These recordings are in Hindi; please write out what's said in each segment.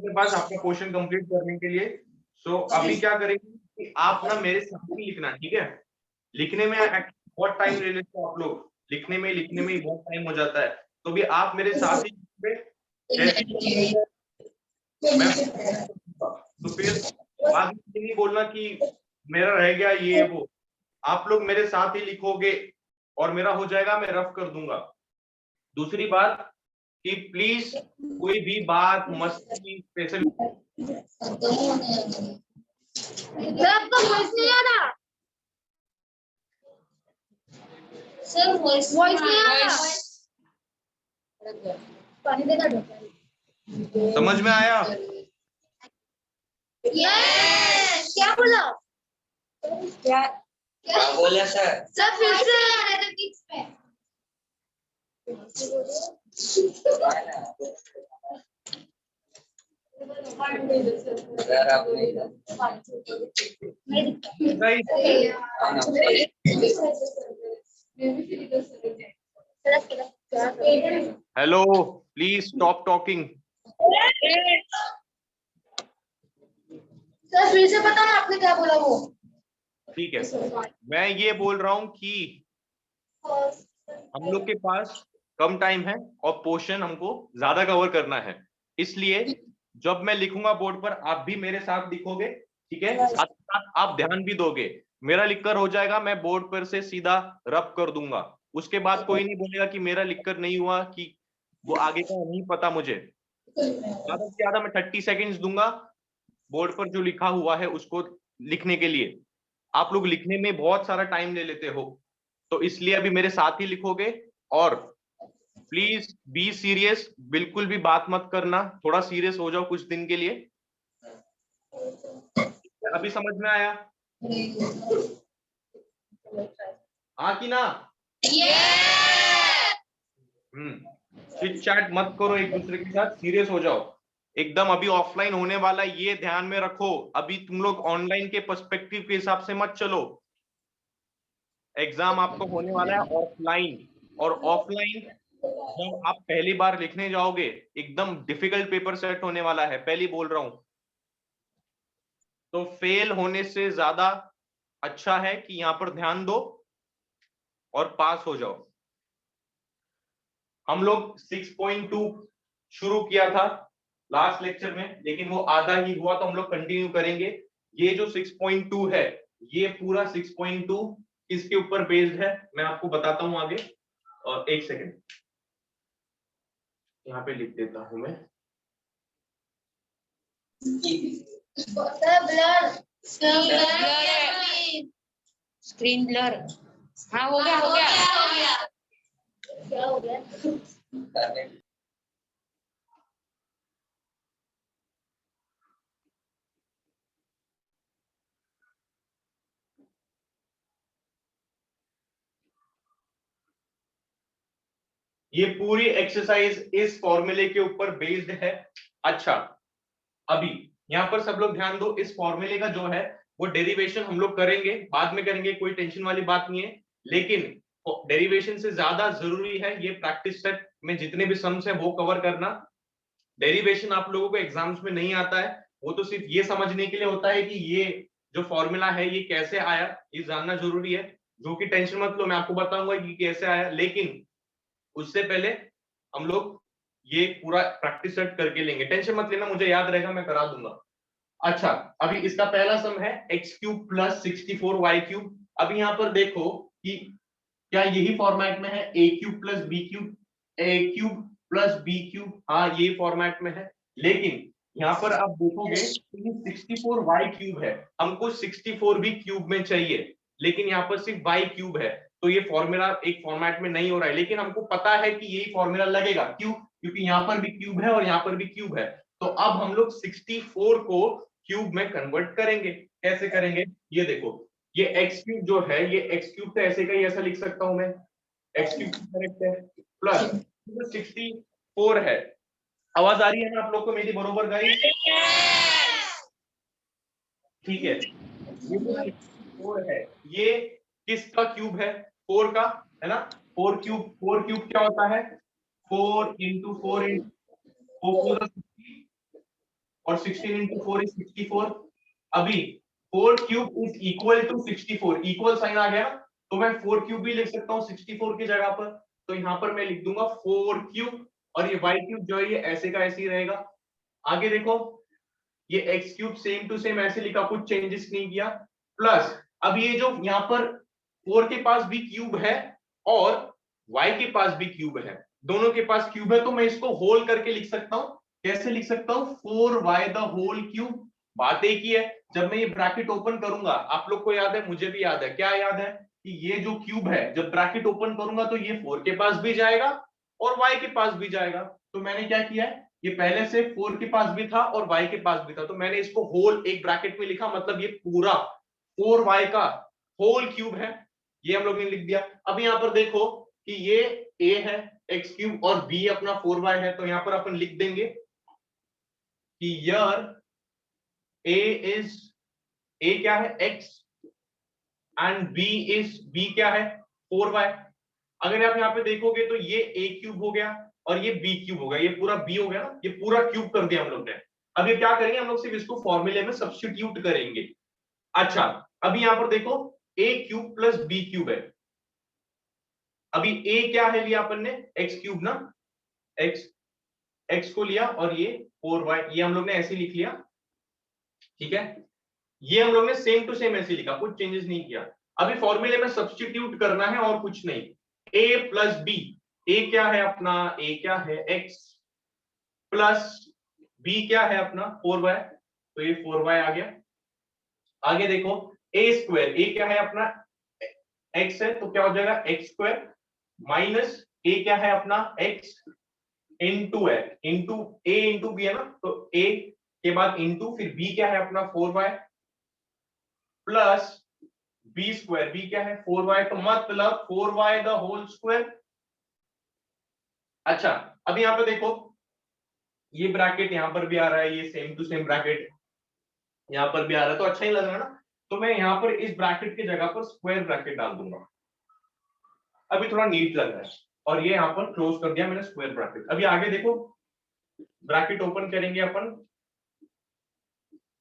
अपने पास आपका क्वेश्चन कंप्लीट करने के लिए। सो अभी क्या करेंगे कि आप ना मेरे साथ ही लिखना, ठीक है? लिखने में बहुत टाइम ले लेते हो आप लोग, लिखने में ही बहुत टाइम हो जाता है, तो भी आप मेरे साथ ही जैसे मैं तो फिर बाद में नहीं बोलना कि मेरा रह गया ये वो। आप लोग मेरे साथ ही लिखोगे और मेरा हो जाएगा, मैं रफ कर दूंगा। दूसरी बात कि प्लीज कोई भी बात मस्ती स्पेशल सर वॉइस नहीं आ रहा। पानी देना समझ में आया? यस। क्या बोला? क्या बोला सर? सर फिर से सर आपने hello, please stop talking. Sir फिर से बताना आपने क्या बोला वो। ठीक है, मैं ये बोल रहा हूँ कि हम लोग के पास कम टाइम है और पोर्शन हमको ज्यादा कवर करना है, इसलिए जब मैं लिखूंगा बोर्ड पर आप भी मेरे साथ लिखोगे, ठीक है? साथ साथ आप ध्यान भी दोगे। मेरा लिखकर हो जाएगा, मैं बोर्ड पर से सीधा रब कर दूंगा। उसके बाद कोई नहीं बोलेगा कि मेरा लिखकर नहीं हुआ, कि वो आगे का नहीं पता मुझे। ज्यादा से ज्यादा मैं 30 सेकेंड्स दूंगा बोर्ड पर जो लिखा हुआ है उसको लिखने के लिए। आप लोग लिखने में बहुत सारा टाइम ले लेते हो, तो इसलिए अभी मेरे साथ ही लिखोगे। और प्लीज बी सीरियस, बिल्कुल भी बात मत करना, थोड़ा सीरियस हो जाओ कुछ दिन के लिए। अभी समझ में आया? हाँ कि ना? चिट चैट मत करो एक दूसरे के साथ, सीरियस हो जाओ एकदम। अभी ऑफलाइन होने वाला है, ये ध्यान में रखो। अभी तुम लोग ऑनलाइन के पर्सपेक्टिव के हिसाब से मत चलो। एग्जाम आपको होने वाला है ऑफलाइन, और ऑफलाइन जब आप पहली बार लिखने जाओगे एकदम डिफिकल्ट पेपर सेट होने वाला है, पहली बोल रहा हूं। तो फेल होने से ज्यादा अच्छा है कि यहां पर ध्यान दो और पास हो जाओ। हम लोग 6.2 शुरू किया था लास्ट लेक्चर में, लेकिन वो आधा ही हुआ, तो हम लोग कंटिन्यू करेंगे। ये जो 6.2 है, ये पूरा 6.2 किसके ऊपर बेस्ड है मैं आपको बताता हूं आगे। और एक सेकेंड यहाँ पे लिख देता हूं मैं। Screen blur. हाँ हो गया हो गया। क्या हो गया? ये पूरी एक्सरसाइज इस फॉर्मूले के ऊपर बेस्ड है। अच्छा, अभी यहाँ पर सब लोग ध्यान दो। इस फॉर्मूले का जो है वो डेरिवेशन हम लोग करेंगे, बाद में करेंगे, कोई टेंशन वाली बात नहीं है। लेकिन डेरिवेशन से ज्यादा जरूरी है ये प्रैक्टिस सेट में जितने भी सम्स है वो कवर करना। डेरिवेशन आप लोगों को एग्जाम्स में नहीं आता है, वो तो सिर्फ ये समझने के लिए होता है कि ये जो फॉर्मूला है ये कैसे आया, ये जानना जरूरी है। जो कि टेंशन मत लो, मैं आपको बताऊंगा कि कैसे आया, लेकिन उससे पहले हम लोग ये पूरा प्रैक्टिस सेट करके लेंगे। टेंशन मत लेना, मुझे याद रहेगा, मैं करा दूंगा। अच्छा, अभी इसका पहला सम है एक्स क्यूब प्लस 64y3। अभी यहाँ पर देखो कि क्या यही फॉर्मेट में है, ए क्यूब प्लस बी क्यूब, ए क्यूब प्लस बी क्यूब, हाँ ये फॉर्मेट में है। लेकिन यहाँ पर आप देखोगे 64y3 है, हमको 64 भी क्यूब में चाहिए, लेकिन यहाँ पर सिर्फ y क्यूब है, तो ये फॉर्मूला एक फॉर्मेट में नहीं हो रहा है। लेकिन हमको पता है कि यही फॉर्मूला लगेगा, क्यों? क्योंकि यहाँ पर भी क्यूब है और यहाँ पर भी क्यूब है। तो अब हम लोग 64 को क्यूब में कन्वर्ट करेंगे। कैसे करेंगे ये देखो, ये एक्स क्यूब जो है, ये एक्स क्यूब तो ऐसे का ही ऐसा लिख सकता हूं मैं, एक्स क्यूब करेक्ट है, प्लस 64 है। आवाज आ रही है ना आप लोग को मेरी बरोबर गाइस? ठीक है, ये जो 64 है ये किसका क्यूब है? 4 का, है ना? 4 क्यूब क्या होता है? 4 इंटू 4 इंटू 4 4 60, और 16 into 4 is 64। अभी 4 cube is equal to 64, equal sign आ गया, तो मैं 4 क्यूब भी लिख सकता हूँ 64 की जगह पर। तो यहाँ पर मैं लिख दूंगा 4 क्यूब, और ये y क्यूब जो है ये ऐसे का ऐसे ही रहेगा। आगे देखो, ये x cube same to same ऐसे लिखा, कुछ चेंजेस नहीं किया, प्लस अब ये जो यहाँ पर 4 के पास भी क्यूब है और y के पास भी क्यूब है, दोनों के पास क्यूब है, तो मैं इसको होल करके लिख सकता हूँ। कैसे लिख सकता हूँ? 4y the whole cube. बात एक ही है, जब मैं ये ब्रैकेट ओपन करूंगा, आप लोग को याद है, मुझे भी याद है, क्या याद है कि ये जो क्यूब है जब ब्रैकेट ओपन करूंगा तो ये 4 के पास भी जाएगा और y के पास भी जाएगा। तो मैंने क्या किया है, ये पहले से 4 के पास भी था और y के पास भी था, तो मैंने इसको होल एक ब्रैकेट में लिखा, मतलब ये पूरा 4y का होल क्यूब है, ये हम लोग ने लिख दिया। अब यहाँ पर देखो कि ये a है x क्यूब और b अपना 4y है, तो यहाँ पर अपन लिख देंगे कि यर a क्या है x एंड b क्या है 4y। अगर आप यहाँ पे देखोगे तो ये a क्यूब हो गया और ये b क्यूब हो गया, ये पूरा b हो गया ना, ये पूरा क्यूब कर दिया हम लोग ने। अब ये क्या करेंगे, हम लोग सिर्फ इसको फॉर्मूले में सब्स्टिट्यूट करेंगे। अच्छा, अभी यहाँ पर देखो a cube plus b cube है। अभी a क्या है लिया अपन ने, x क्यूब ना, x को लिया और ये 4y, ये हम लोग ने ऐसे लिख लिया, ठीक है। ये हम लोग ने सेम टू सेम ऐसे लिखा, कुछ चेंजेस नहीं किया। अभी फॉर्मूले में सब्स्टिट्यूट करना है और कुछ नहीं। a प्लस बी, a क्या है अपना, a क्या है x, प्लस b क्या है अपना 4y, तो ये 4y आ गया। आगे देखो a स्क्वायर, a क्या है अपना x है, तो क्या हो जाएगा x स्क्वायर, माइनस a क्या है अपना x इंटू है, इंटू a इंटू बी है ना, तो a के बाद इंटू फिर b क्या है अपना 4y, plus B square, B क्या है 4y, तो मतलब 4y द होल स्क्वायर। अच्छा, अब यहाँ पे देखो ये ब्रैकेट यहाँ पर भी आ रहा है, ये सेम टू सेम ब्रैकेट यहाँ पर भी आ रहा है, तो अच्छा ही लग रहा है ना। तो मैं यहाँ पर इस ब्रैकेट की जगह पर स्क्वायर ब्रैकेट डाल दूंगा, अभी थोड़ा नीट लग रहा है, और ये यहाँ पर क्लोज कर दिया मैंने स्क्वायर ब्रैकेट। अभी आगे देखो, ब्रैकेट ओपन करेंगे अपन,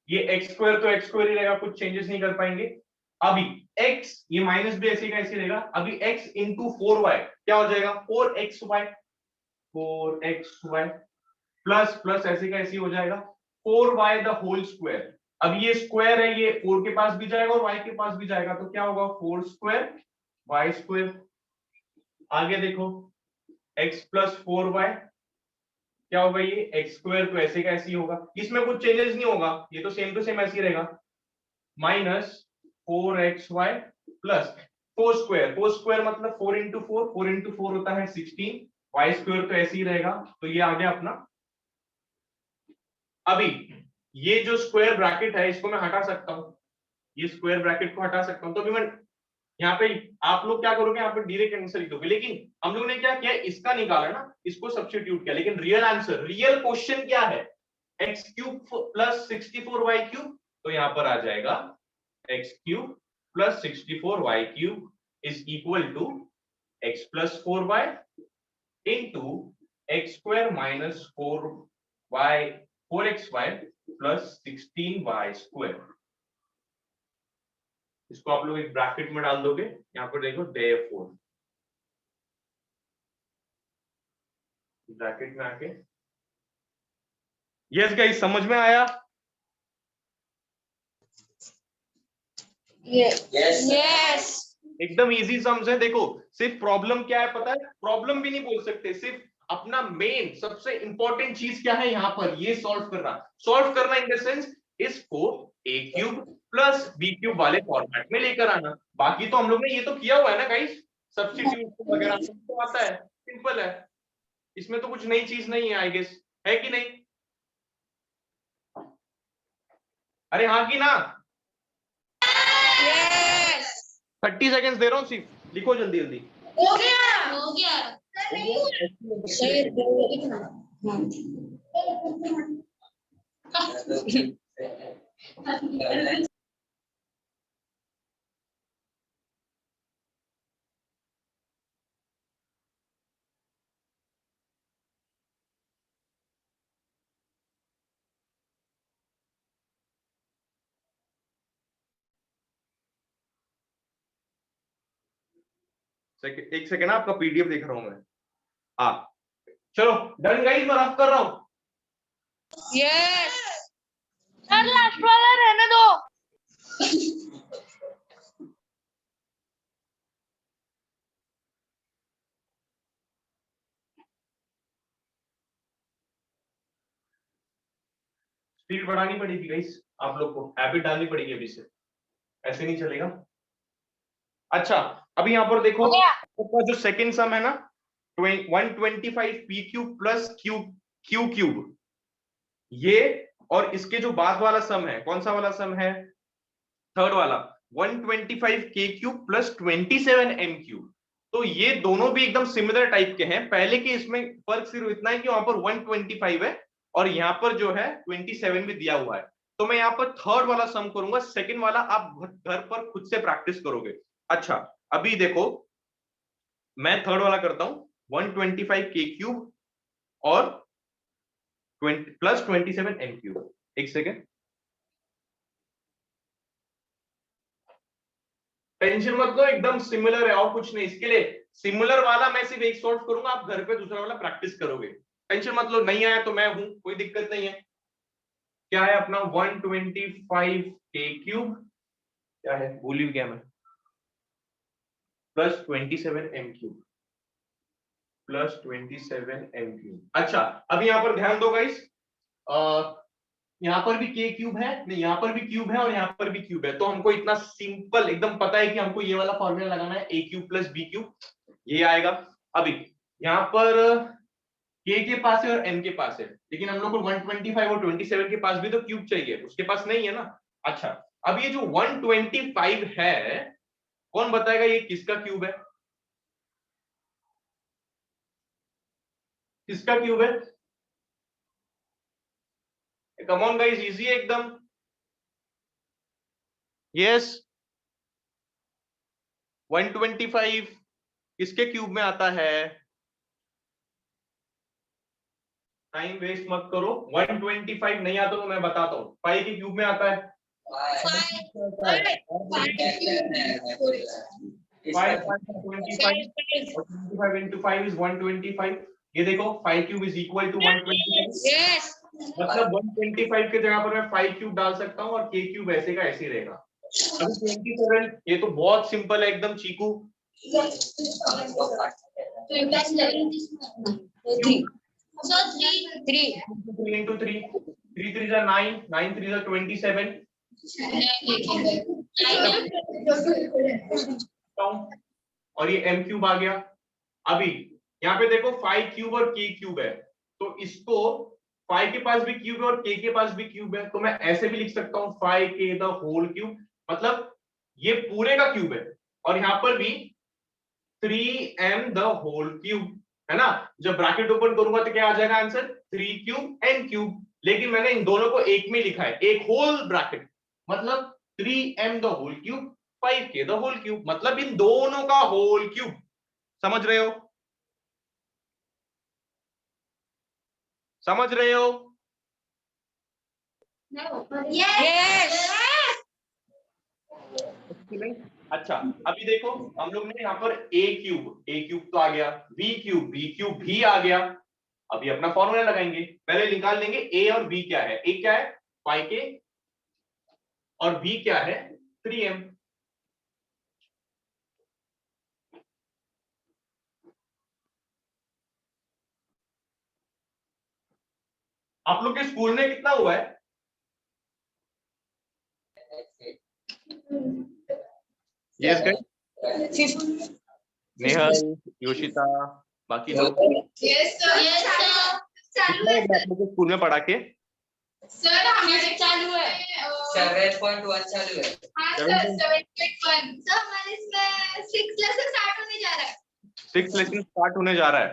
ये एक्स स्क्वायर तो एक्स स्क्वायर ही रहेगा, कुछ चेंजेस नहीं कर पाएंगे। अभी x, ये माइनस भी ऐसे का ऐसे रहेगा, अभी x इंटू 4y क्या हो जाएगा 4xy, 4xy प्लस प्लस ऐसे का ऐसे हो जाएगा 4y द होल स्क्वायर। अब ये स्क्वायर है, ये 4 के पास भी जाएगा और y के पास भी जाएगा, तो क्या होगा 4 स्क्वायर y स्क्वायर। आगे देखो x प्लस 4y क्या होगा, ये एक्स स्क्वायर तो ऐसे का ऐसे ही होगा, इसमें कुछ चेंजेस नहीं होगा, ये तो सेम टू सेम ऐसे ही रहेगा, माइनस 4xy प्लस 4 स्क्वायर मतलब 4 इंटू 4 होता है 16, y स्क्वायर तो ऐसे ही रहेगा, तो ये आ गया अपना। अभी ये जो स्क्वायर ब्रैकेट है इसको मैं हटा सकता हूं, ये स्क्वायर ब्रैकेट को हटा सकता हूं, तो अभी मैं यहाँ पे, आप लोग क्या करोगे, यहाँ पे डायरेक्ट आंसर लिखोगे, लेकिन हम लोग ने क्या किया, इसका निकाला ना, इसको सब्स्टिट्यूट किया, लेकिन रियल आंसर, रियल क्वेश्चन क्या है, x cube plus 64y cube, तो यहाँ पर आ जाएगा x cube plus 64y cube is equal to x plus 4y into x square minus 4xy plus 16y square. इसको आप लोग एक ब्रैकेट में डाल दोगे, यहाँ पर देखो therefore, ब्रैकेट में आके, यस गाइस समझ में आया? यस। एकदम इजी सम्स है। देखो सिर्फ प्रॉब्लम क्या है पता है, प्रॉब्लम भी नहीं बोल सकते, सिर्फ अपना मेन सबसे इंपॉर्टेंट चीज क्या है यहाँ पर, ये सॉल्व करना इन द सेंस इसको a cube plus b cube वाले फॉर्मेट में लेकर आना। बाकी तो हम लोग ने ये तो किया हुआ है ना गाइस, सब्स्टिट्यूट वगैरह तो आता है, सिंपल है, इसमें तो कुछ नई चीज नहीं है आई गेस, है कि नहीं? अरे हाँ कि ना? यस। 30 सेकेंड्स दे रहा हूँ, सिर्फ लिखो जल्दी जल्दी। हो गया। सही एक सेकेंड, आपका पीडीएफ देख रहा हूं मैं। हाँ चलो डन गाइस, मैं रफ कर रहा हूं। यस सर लास्ट वाला रहने दो। स्पीड बढ़ानी पड़ेगी गाइस, आप लोग को हैबिट डालनी पड़ेगी अभी से, ऐसे नहीं चलेगा। अच्छा अभी यहाँ पर देखो, आपका जो सेकंड सम है ना 125 P cube plus Q cube, ये और इसके जो बाद वाला सम है, कौन सा वाला सम है, थर्ड वाला 125 के क्यूब प्लस 27 एम क्यूब। तो ये दोनों भी एकदम सिमिलर टाइप के हैं। पहले के इसमें फर्क सिर्फ इतना है कि वहां पर 125 है और यहाँ पर जो है 27 भी दिया हुआ है। तो मैं यहाँ पर थर्ड वाला सम करूंगा, सेकंड वाला आप घर पर खुद से प्रैक्टिस करोगे। अच्छा अभी देखो, मैं थर्ड वाला करता हूं, 125 के क्यूब और प्लस 27 एम क्यूब। एक सेकेंड, टेंशन मत लो, एकदम सिमिलर है और कुछ नहीं। इसके लिए सिमिलर वाला मैं सिर्फ एक सॉल्व करूंगा, आप घर पे दूसरा वाला प्रैक्टिस करोगे। टेंशन मत लो, नहीं आया तो मैं हूं, कोई दिक्कत नहीं है। क्या है अपना 125 के क्यूब, क्या है भूल ही गया मैं, plus 27 m cube, plus 27 m cube. अच्छा अभी यहां पर ध्यान दो गाइस, यहाँ पर भी के क्यूब है, नहीं यहाँ पर भी क्यूब है और यहाँ पर भी क्यूब है। तो हमको इतना सिंपल एकदम पता है कि हमको ये वाला फॉर्मूला लगाना है, ए क्यूब प्लस बी क्यूब, ये आएगा। अभी यहाँ पर के पास है और एम के पास है, लेकिन हम लोग को 125 और 27 के पास भी तो क्यूब चाहिए, उसके पास नहीं है ना। अच्छा अब ये जो 125 है, कौन बताएगा ये किसका क्यूब है, किसका क्यूब है? कम ऑन गाइस, इजी है एकदम। यस 125 किसके क्यूब में आता है? टाइम वेस्ट मत करो, 125 नहीं आता तो मैं बताता हूँ, 5 के क्यूब में आता है। 25 into 5 is 125। ये देखो 5 cube is equal to 125। Yes मतलब 125 के जगह पर मैं 5 क्यूब डाल सकता हूँ और के क्यूब ऐसे का ऐसे ही रहेगा। अभी 27, ये तो बहुत सिंपल है एकदम चीकू। 3 3 into 3, 3 3s are 9, 9 3s are 27। और ये m क्यूब आ गया। अभी यहाँ पे देखो 5 क्यूब और k क्यूब है, तो इसको 5 के पास भी क्यूब है और k के पास भी क्यूब है, तो मैं ऐसे भी लिख सकता हूँ 5k द होल क्यूब, मतलब ये पूरे का क्यूब है। और यहाँ पर भी 3m द होल क्यूब है ना। जब ब्रैकेट ओपन करूंगा तो क्या आ जाएगा आंसर, 3 क्यूब n क्यूब। लेकिन मैंने इन दोनों को एक में लिखा है, एक होल ब्रैकेट, मतलब 3m the whole cube 5k the whole cube, मतलब इन दोनों का होल क्यूब। समझ रहे हो, समझ रहे हो? यस अच्छा अभी देखो, हम लोग ने यहाँ पर a क्यूब तो आ गया, b क्यूब भी आ गया। अभी अपना फॉर्मूला लगाएंगे, पहले निकाल लेंगे a और b क्या है। a क्या है 5k और b क्या है 3m। आप लोग के स्कूल में कितना हुआ है? यस गाइस, नेहल, योशिता, बाकी लोग कितना है आप लोग के स्कूल में पढ़ा के? सर हमारे चालू है 7.1 चालू है। हाँ सर 7.1। सर हमारे इसमें 6 लेसन स्टार्ट होने जा रहा है। 6 लेसन स्टार्ट होने जा रहा है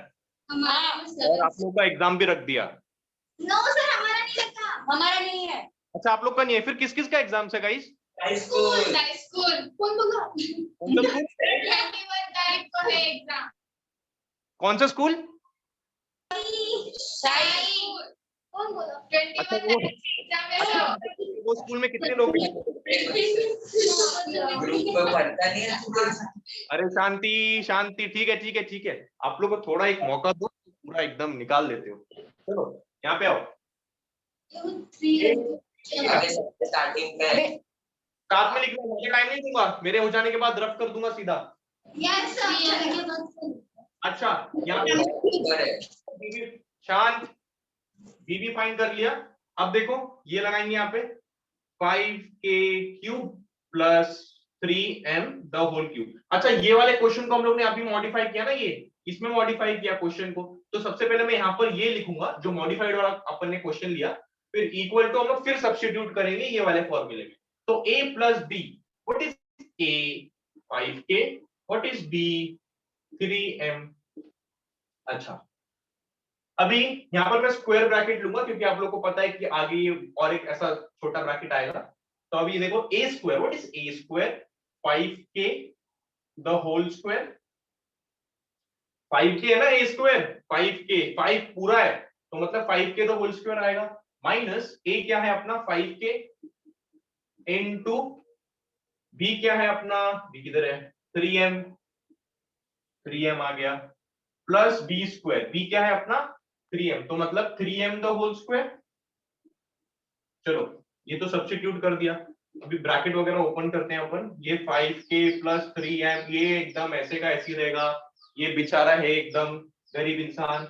और आप लोग का एग्जाम भी रख दिया। नो सर हमारा नहीं रखा, हमारा नहीं है। अच्छा आप लोग का नहीं है, फिर किस किस का एग्जाम है गाइस? स्कूल कौन बोला? कौन सा स्कूल? 21 तारीख को है एग्जाम। कौन सा स्कूल? कौन बोला? अच्छा 21 वो, तारीख को एग्जाम है। अच्छा वो स्कूल में कितने लोग हैं? ग्रुप में पढ़ता नहीं है। अरे शांति शांति, ठीक है ठीक है ठीक है, आप लोग को थोड़ा एक मौका दो, पूरा एकदम निकाल देते हो। चलो यहाँ पे आओ, आगे स्टार्टिंग पे साथ में लिखना, मुझे टाइम नहीं दूंगा, मेरे हो जाने के बाद रफ कर दूंगा सीधा। अच्छा यहाँ पे शांत, बीबी फाइंड कर लिया। अब देखो ये लगाएंगे यहाँ पे 5k³ plus 3m the whole cube. अच्छा ये वाले क्वेश्चन को हम लोग ने अभी मॉडिफाई किया ना, ये इसमें मॉडिफाई किया क्वेश्चन को, तो सबसे पहले मैं यहाँ पर ये लिखूंगा जो मॉडिफाइड वाला अपन ने क्वेश्चन लिया, फिर इक्वल टू हम लोग फिर सब्स्टिट्यूट करेंगे ये वाले फॉर्मूले में। तो a plus b, what is a 5k, what is b 3m। अच्छा अभी यहाँ पर मैं स्क्वायर ब्रैकेट लूंगा क्योंकि आप लोग को पता है कि आगे ये और एक ऐसा छोटा ब्रैकेट आएगा। तो अभी देखो a square, what is a square 5k the whole square, 5k है ना a स्क्वायर, 5k 5 पूरा है तो मतलब 5k द होल स्क्वायर आएगा, माइनस a क्या है अपना 5k इनटू b क्या है अपना, b किधर है 3m, 3m आ गया, प्लस b स्क्वायर, b क्या है अपना 3m, तो मतलब 3m द होल स्क्वायर। चलो ये तो सब्स्टिट्यूट कर दिया, अभी ब्रैकेट वगैरह ओपन करते हैं अपन। ये 5k प्लस 3m ये एकदम ऐसे का ऐसे रहेगा, ये बेचारा है एकदम गरीब इंसान,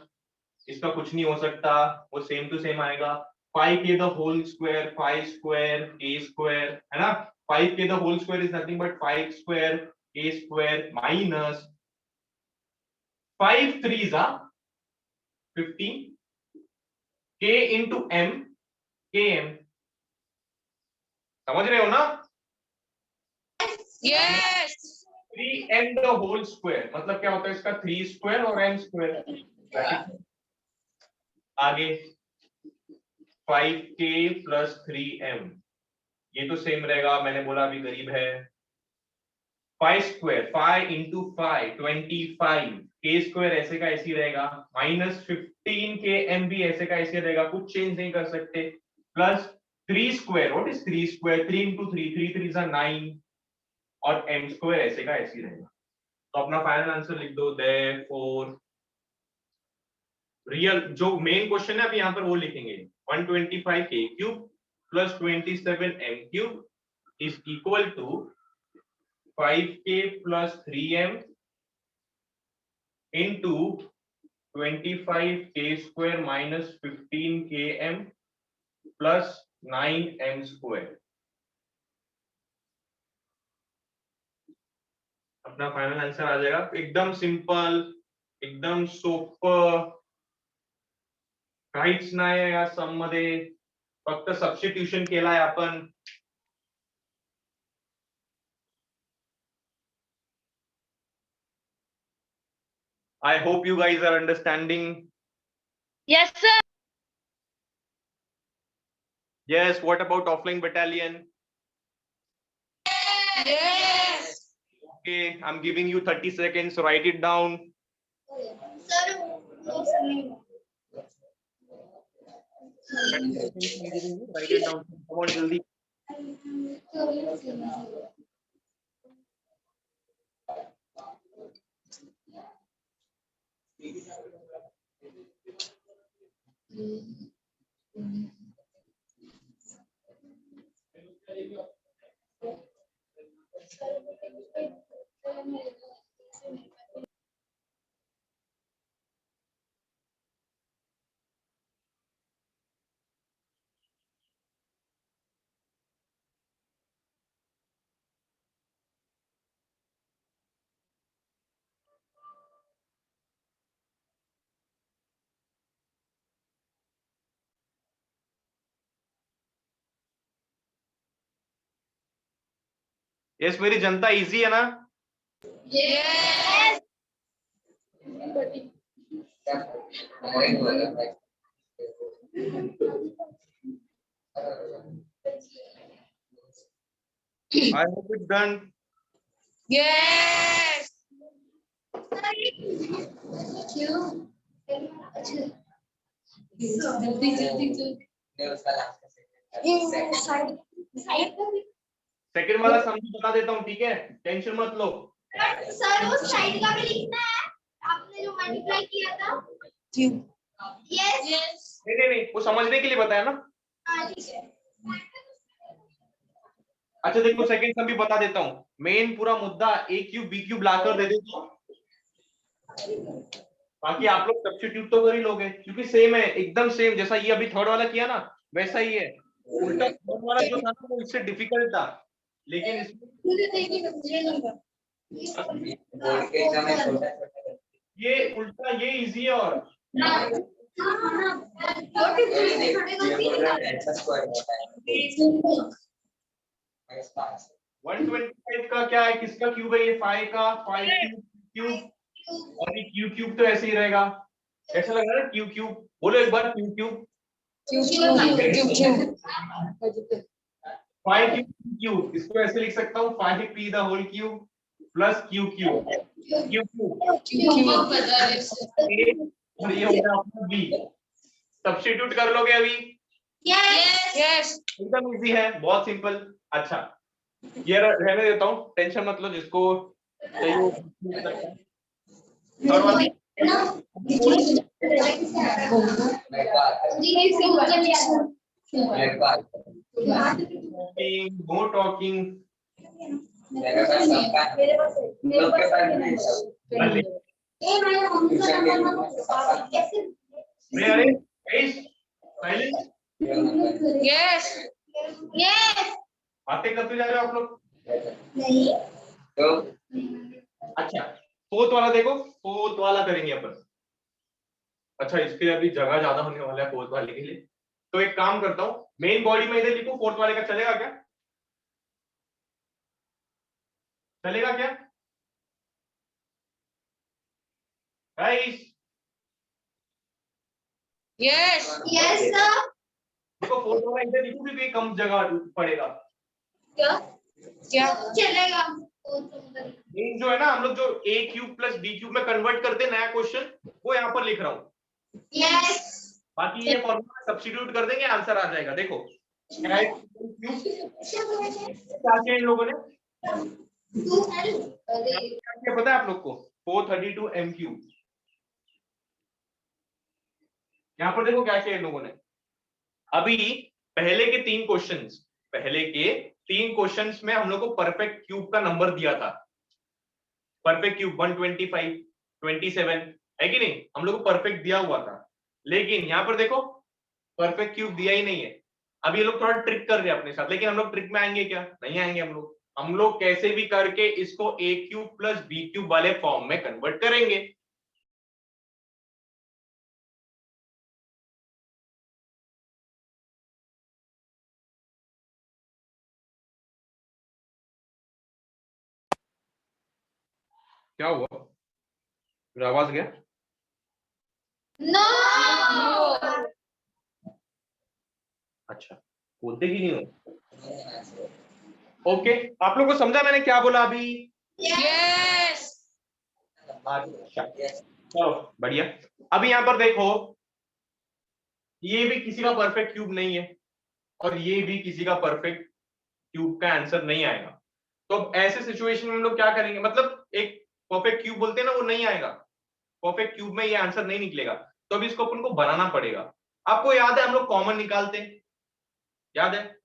इसका कुछ नहीं हो सकता, वो सेम टू सेम आएगा। 5k the whole square 5 square k square है ना, 5k the whole square is nothing but 5 square k square minus 5 3s 15 k into m km, समझ रहे हो ना। Yes 3m the whole square मतलब क्या होता है इसका 3 स्क्वायर और m स्क्वायर। आगे 5k प्लस 3m, ये तो सेम रहेगा, मैंने बोला अभी गरीब है। 5 स्क्वायर 5 इंटू 5 25, k स्क्वायर ऐसे का ऐसे रहेगा, माइनस 15km भी ऐसे का ऐसे रहेगा, कुछ चेंज नहीं कर सकते, plus 3 square, what is 3 square 3 into 3 3 3 is 9 और m स्क्वायर ऐसे का ऐसे रहेगा। तो अपना फाइनल आंसर लिख दो, देयरफॉर रियल जो मेन क्वेश्चन है अभी यहाँ पर वो लिखेंगे 125k³ plus 27m³ is equal to 5k plus 3m into 25k square minus 15km plus 9m square. अपना फाइनल आंसर आ जाएगा, एकदम सिंपल, एकदम सोपं, काहीच नाही या सम मध्ये, फक्त सबस्टिट्यूशन केलाय आपण। I hope you guys are understanding. Yes sir Yes, what about offline battalion? Yes Okay, I'm giving you 30 seconds, write it down. Sir Write it down. Come on, jaldi. Yes, मेरी जनता इजी है ना? Yes I hope it's done. Yes क्यों अच्छा जल्दी जल्दी ने उसका लास्ट साइड साइड सेकंड वाला सम बता देता हूँ, ठीक है, टेंशन मत लो। सर वो साइड का भी लिखना है, आपने जो मल्टीप्लाई किया था। क्यूब। यस नहीं, वो समझने के लिए बताया ना। हाँ ठीक है। अच्छा देखो सेकंड सम भी बता देता हूँ। मेन पूरा मुद्दा ए क्यूब बी क्यूब लाकर दे देता हूँ, बाकी आप लोग सब्स्टिट्यूट तो कर ही लोगे क्योंकि सेम है, एकदम सेम जैसा ये अभी थर्ड वाला किया ना वैसा ही है। उल्टा थर्ड वाला जो था ना वो इससे डिफिकल्ट था, लेकिन इसमें बोर्ड के एग्जाम में छोटा ये उल्टा ये इजी है। और ऐसा स्क्वायर होता है 125 का क्या है, किसका क्यूब है? ये 5 का 5 क्यूब, और ये क्यूब क्यूब तो ऐसे ही रहेगा। कैसा लग रहा है क्यूब क्यूब? बोलो एक बार क्यूब क्यूब। 5 क्यूब, इसको ऐसे लिख सकता हूँ 5p the whole cube plus cube cube और ये हो गया अपना b। सब्स्टिट्यूट कर लोगे अभी? यस। एकदम इजी है, बहुत सिंपल। अच्छा ये रहने देता हूँ, टेंशन मत लो, जिसको चाहिए वो और वाला नो टॉकिंग। अरे साइलेंस, यस। बातें करते जा रहे हो आप लोग। तो अच्छा फोर्थ वाला देखो, फोर्थ वाला करेंगे अपन। अच्छा इसके अभी जगह ज्यादा होने वाला है फोर्थ वाले के लिए, तो एक काम करता हूँ मेन बॉडी में इधर लिखो फोर्थ वाले का, चलेगा क्या? चलेगा क्या गाइस? यस। देखो फोर्थ वाला इधर लिखो क्योंकि कम जगह पड़ेगा। क्या? चलेगा। मेन जो है ना हम लोग जो a cube plus b cube में कन्वर्ट करते हैं नया क्वेश्चन, वो यहाँ पर लिख रहा हूँ। यस बाकी ये फॉर्मूला सब्स्टिट्यूट कर देंगे, आंसर आ जाएगा। देखो क्या है क्यूब, क्या किया इन लोगों ने, क्या पता है आप लोग को? 432 m क्यूब। यहाँ पर देखो क्या किया इन लोगों ने। अभी पहले के तीन क्वेश्चंस में हम लोग को परफेक्ट क्यूब का नंबर दिया था। परफेक्ट क्यूब 125 27 है कि नहीं, हम लोग को परफेक्ट दिया हुआ था। लेकिन यहाँ पर देखो परफेक्ट क्यूब दिया ही नहीं है। अब ये लोग थोड़ा ट्रिक कर रहे हैं अपने साथ, लेकिन हम लोग ट्रिक में आएंगे क्या? नहीं आएंगे। हम लोग कैसे भी करके इसको a cube plus b cube वाले फॉर्म में कन्वर्ट करेंगे। क्या हुआ, फिर आवाज गया? नो अच्छा बोलते ही नहीं हो। ओके आप लोग को समझा मैंने क्या बोला अभी? यस। अच्छा चलो बढ़िया। अभी यहाँ पर देखो ये भी किसी का परफेक्ट क्यूब नहीं है और ये भी किसी का परफेक्ट क्यूब का आंसर नहीं आएगा। तो अब ऐसे सिचुएशन में हम लोग क्या करेंगे, मतलब एक परफेक्ट क्यूब बोलते हैं ना वो नहीं आएगा, परफेक्ट क्यूब में ये आंसर नहीं निकलेगा। तो अभी इसको अपन को बनाना पड़ेगा। आपको याद है हम लोग कॉमन निकालते हैं, याद है?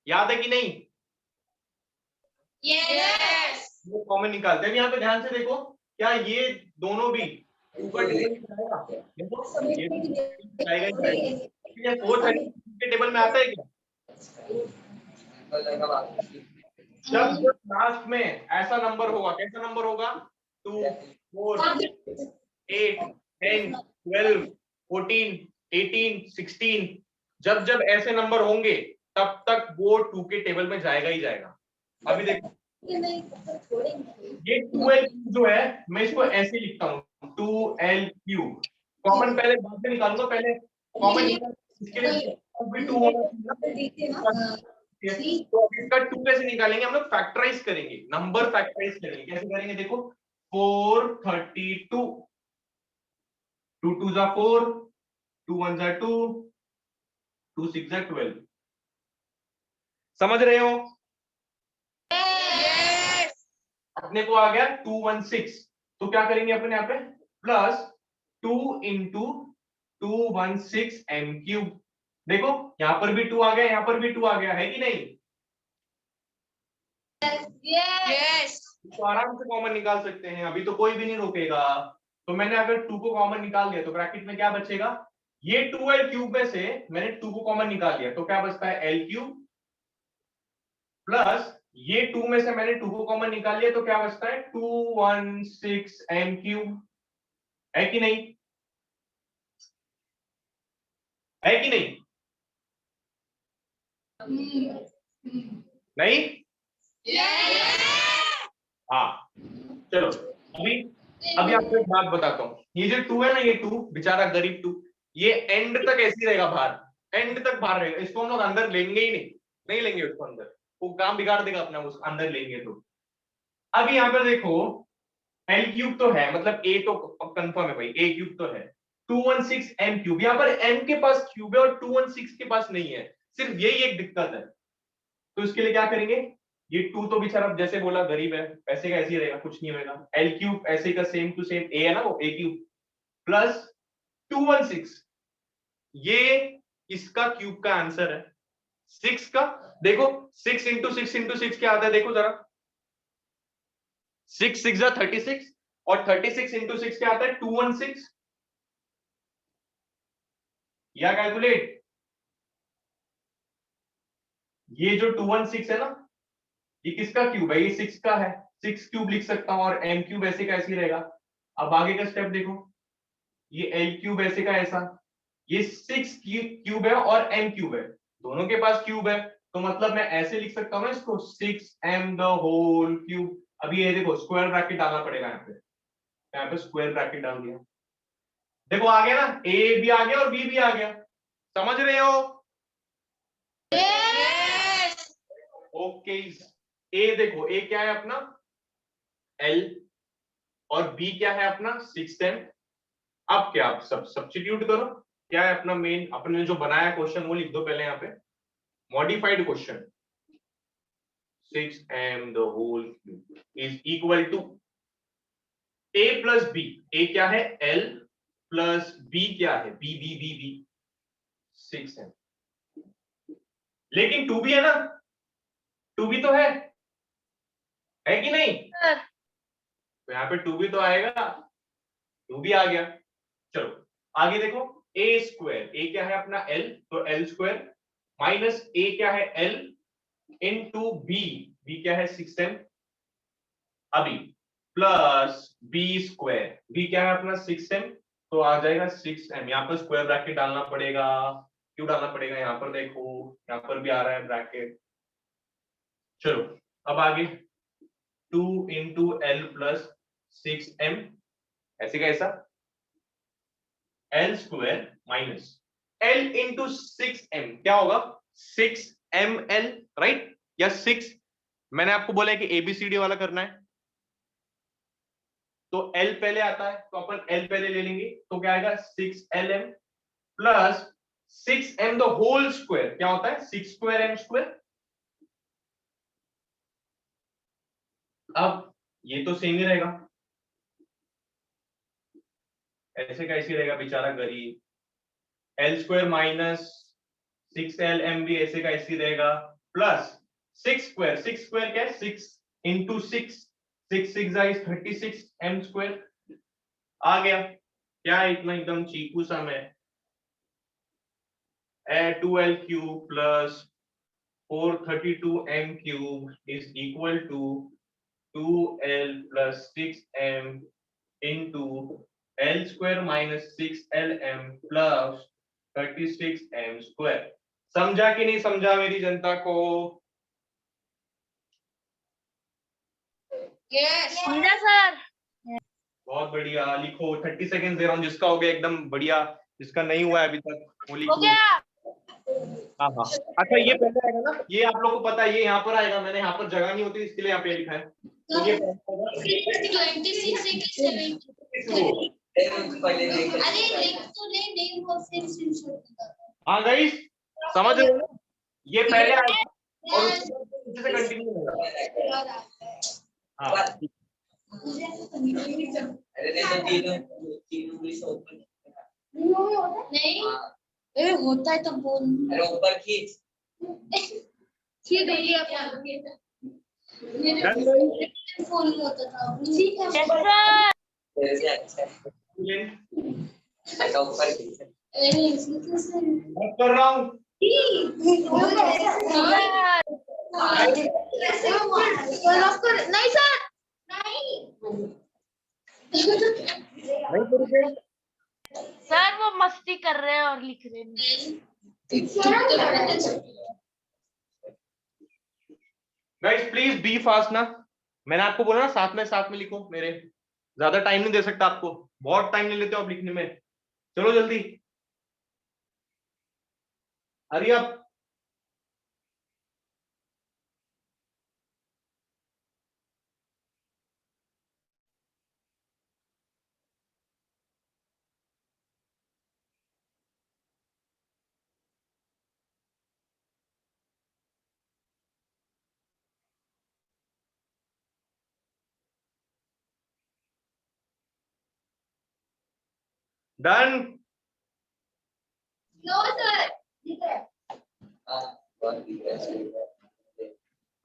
याद है कि नहीं? यस वो कॉमन निकालते हैं। यहाँ पे ध्यान से देखो, क्या ये दोनों भी ऊपर टेबल में आएगा? देखो ये भी आएगा ही आएगा। ठीक है, 430 के टेबल में आता है क्या? जब लास्ट में ऐसा नंबर होगा, कैसा नंबर होगा? 2 4 8 10 12 14 18 16, जब जब ऐसे नंबर होंगे तब तक वो 2 के टेबल में जाएगा ही जाएगा। अभी देखो ये 2l जो है मैं इसको ऐसे लिखता हूँ 2l क्यूब। कॉमन पहले बाद में निकालूंगा, पहले कॉमन इसके लिए 2 होना चाहिए। तो इसका 2 कैसे निकालेंगे हम लोग? फैक्टराइज करेंगे, नंबर फैक्टराइज करेंगे। कैसे करेंगे देखो 432 2 2 जा 4 2 1 जा 2 2 6 जा 12। समझ रहे हो? अपने को आ गया 216, तो क्या करेंगे अपन यहाँ पे प्लस 2 इंटू 216 m क्यूब। देखो यहाँ पर भी 2 आ गया, यहाँ पर भी 2 आ गया, है कि नहीं? यस तो आराम से कॉमन निकाल सकते हैं, अभी तो कोई भी नहीं रोकेगा। तो मैंने अगर 2 को कॉमन निकाल दिया तो ब्रैकेट में क्या बचेगा, ये 2l क्यूब में से मैंने 2 को कॉमन निकाल दिया तो क्या बचता है l क्यूब, प्लस ये 2 में से मैंने 2 को कॉमन निकाल लिया तो क्या बचता है 216 m क्यूब। है कि नहीं? है कि नहीं? नहीं? हाँ चलो, अभी आपको एक बात बताता हूँ, ये जो 2 है ना, ये 2 बेचारा गरीब 2, ये एंड तक ऐसे ही रहेगा बाहर, एंड तक बाहर रहेगा, इसको हम लोग अंदर लेंगे ही नहीं लेंगे उसको अंदर, वो काम बिगाड़ देगा अपना उसको अंदर लेंगे तो। अभी यहाँ पर देखो एल क्यूब तो है, मतलब ए तो कंफर्म है भाई, ए क्यूब तो है, 216 एम क्यूब, यहाँ पर एम के पास क्यूब है और 216 के पास नहीं है, सिर्फ यही एक दिक्कत है। तो इसके लिए क्या करेंगे, ये 2 तो बेचारा जैसे बोला गरीब है, पैसे का ऐसे ही रहेगा, कुछ नहीं होगा, एल क्यूब ऐसे का सेम टू सेम, ए है ना वो ए क्यूब प्लस 216, ये इसका क्यूब का आंसर है 6 का। देखो 6 इंटू 6 इंटू 6 क्या आता है, देखो जरा, 6 6 36 और 36 इंटू 6 क्या आता है 216, या कैलकुलेट, ये जो 216 है ना, ये किसका क्यूब है, ये 6 का है, 6 क्यूब लिख सकता हूं और m क्यूब ऐसे का ऐसे ही रहेगा। अब आगे का स्टेप देखो, ये l क्यूब ऐसे का ऐसा, ये 6 क्यूब है और m क्यूब है, दोनों के पास क्यूब है, तो मतलब मैं ऐसे लिख सकता हूं ना इसको 6m द होल क्यूब। अभी ये देखो स्क्वायर ब्रैकेट डालना पड़ेगा यहाँ पे स्क्वायर ब्रैकेट डाल दिया, देखो आ गया ना, a भी आ गया और b भी आ गया, समझ रहे हो? ओके, ए देखो ए क्या है अपना l और b क्या है अपना 6m। अब क्या, आप सब सब्स्टिट्यूट करो, क्या है अपना मेन, अपने जो बनाया क्वेश्चन वो लिख दो पहले यहाँ पे, modified question 6m the whole cube is equal to a plus b, a क्या है l प्लस b क्या है b 6m, लेकिन 2 भी है ना, 2 भी तो है कि नहीं? तो यहाँ पे 2 भी तो आएगा, 2 भी आ गया। चलो आगे देखो, a स्क्वायर, a क्या है अपना l, तो l स्क्वायर माइनस a क्या है l इंटू b, b क्या है 6m, अभी प्लस b स्क्वायर, b क्या है अपना 6m, तो आ जाएगा 6m, यहाँ पर स्क्वायर ब्रैकेट डालना पड़ेगा, क्यों डालना पड़ेगा, यहाँ पर देखो यहाँ पर भी आ रहा है ब्रैकेट। चलो अब आगे 2 इंटू एल प्लस 6m, ऐसे का ऐसा, L square minus L into 6m क्या होगा 6ml, राइट, या 6, मैंने आपको बोला है कि एबीसीडी वाला करना है, तो L पहले आता है तो अपन L पहले ले लेंगे, तो क्या आएगा 6lm plus 6m the whole square, क्या होता है 6 स्क्वायर m स्क्वायर। अब ये तो सेम ही रहेगा, ऐसे कैसे रहेगा बेचारा गरीब, एल स्क्वायर माइनस 6lm भी ऐसे का ऐसे रहेगा, प्लस 6 स्क्वायर, 6 स्क्वायर क्या है 6 इंटू 6, 6 6 36 m स्क्वायर आ गया, क्या इतना एकदम चीकू सा में 2l cube plus 432 m cube is equal to 2l plus 6m into l square minus 6lm plus 36m square. समझा कि नहीं समझा मेरी जनता को? समझा सर। बहुत बढ़िया, लिखो 30 सेकेंड दे रहा हूँ, जिसका हो गया एकदम बढ़िया, जिसका नहीं हुआ है अभी तक वो लिखो। हो गया। हाँ हाँ, अच्छा ये पहले आएगा ना, ये आप लोगों को पता है, ये यहाँ पर आएगा, मैंने यहाँ पर जगह नहीं होती इसके लिए यहाँ पे लिखा है, तो ये 26 पहले देख अरे लिख तो नहीं वो फिर हाँ गाइस समझ रहे हो ना? ये पहले आएगा और उसके बाद से कंटिन्यू होगा। हाँ अरे नहीं तो तीन उंगली से ऊपर नहीं हाँ, ए होता है तो बोल। अरे ऊपर खींच ठीक है ये अपना मेरे Done, guys? फोन में होता था ठीक है Yes, sir. तेरे से अच्छा है। ऐसा ऊपर खींच बात कर रहा हूँ। नहीं सर नहीं नहीं करोगे? सर वो मस्ती कर रहे हैं और लिख रहे हैं। गाइस प्लीज बी फास्ट ना। मैंने आपको बोला ना साथ में लिखो मेरे। ज्यादा टाइम नहीं दे सकता आपको, बहुत टाइम ले लेते हो आप लिखने में। चलो जल्दी, hurry up. Done. No sir हाँ बहुत ठीक है।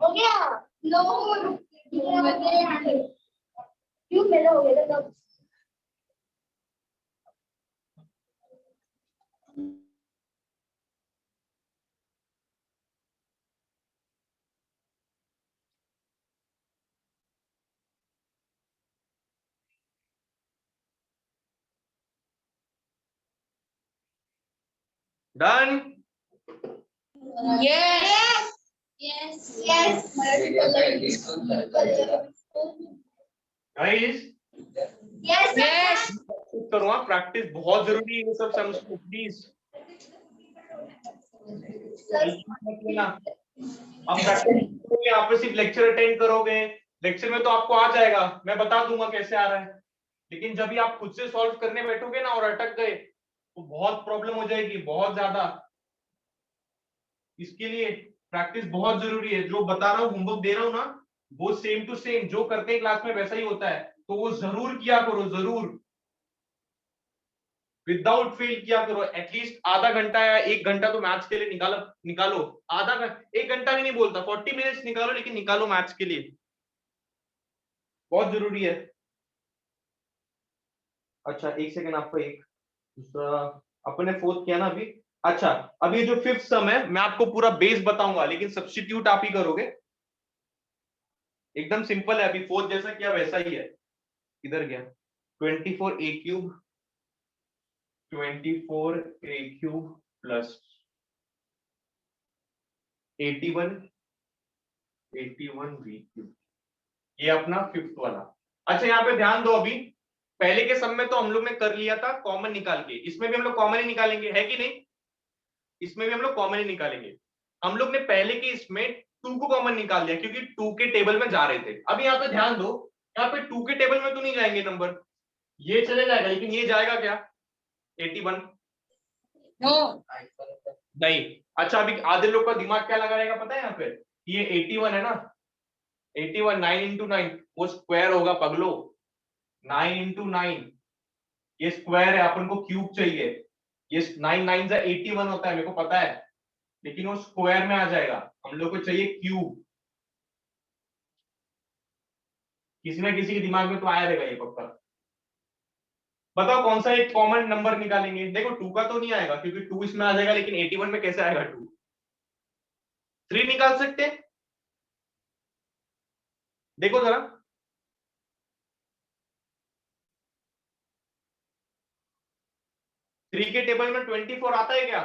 हो गया नो क्यों मेरा हो गया तब done. Yes. yes guys yes करो, प्रैक्टिस बहुत जरूरी है, ये सब समझो प्लीज। मत लेना। आप प्रैक्टिस करोगे, आप पे सिर्फ लेक्चर अटेंड करोगे, लेक्चर में तो आपको आ जाएगा, मैं बता दूंगा कैसे आ रहा है, लेकिन जब भी आप खुद से सॉल्व करने बैठोगे ना और अटक गए तो बहुत प्रॉब्लम हो जाएगी, बहुत ज्यादा। इसके लिए प्रैक्टिस बहुत जरूरी है। जो बता रहा हूँ, होमवर्क दे रहा हूँ ना, वो सेम टू सेम जो करते हैं क्लास में वैसा ही होता है, तो वो जरूर किया करो, जरूर विदाउट फेल किया करो। एटलीस्ट आधा घंटा या 1 घंटा तो मैथ्स के लिए निकालो। आधा घंटा 1 घंटा भी नहीं बोलता, 40 मिनट्स निकालो, लेकिन निकालो मैथ्स के लिए, बहुत जरूरी है। अच्छा 1 सेकंड, आपको एक दूसरा अपने फोर्थ किया ना अभी। अच्छा अब ये जो फिफ्थ सम है, मैं आपको पूरा बेस बताऊंगा, लेकिन सब्स्टिट्यूट आप ही करोगे। एकदम सिंपल है, अभी फोर्थ जैसा किया वैसा ही है। इधर गया 24a³ 24a³ प्लस 81v³, ये अपना फिफ्थ वाला। अच्छा यहाँ पे ध्यान दो, अभी पहले के सम में तो हम लोग ने कर लिया था कॉमन निकाल के, इसमें भी हम लोग कॉमन ही निकालेंगे, है कि नहीं? इसमें भी हम लोग कॉमन ही निकालेंगे। हम लोग ने पहले के इसमें 2 को कॉमन निकाल दिया क्योंकि 2 के टेबल में जा रहे थे। अब यहाँ पे ध्यान दो, यहाँ पे 2 के टेबल में तो नहीं जाएंगे नंबर, ये चले जाएगा, लेकिन ये जाएगा क्या? 81 No. नहीं। अच्छा अभी आधे लोग का दिमाग क्या लगा रहेगा पता है? यहाँ पे ये 81 है ना, 81 9 into 9 वो स्क्वायर होगा पगलो, 9 into 9 ये स्क्वायर है, अपन को क्यूब चाहिए। ये 9 9 से 81 होता है, मेरे को पता है, लेकिन वो स्क्वायर में आ जाएगा, हम लोग को चाहिए क्यूब। किसी ना किसी के दिमाग में तो आया रहेगा ये पक्का। बताओ कौन सा एक कॉमन नंबर निकालेंगे? देखो 2 का तो नहीं आएगा क्योंकि 2 इसमें आ जाएगा, लेकिन 81 में कैसे आएगा 2? 3 निकाल सकते हैं, देखो जरा। थ्री के टेबल में 24 आता है क्या?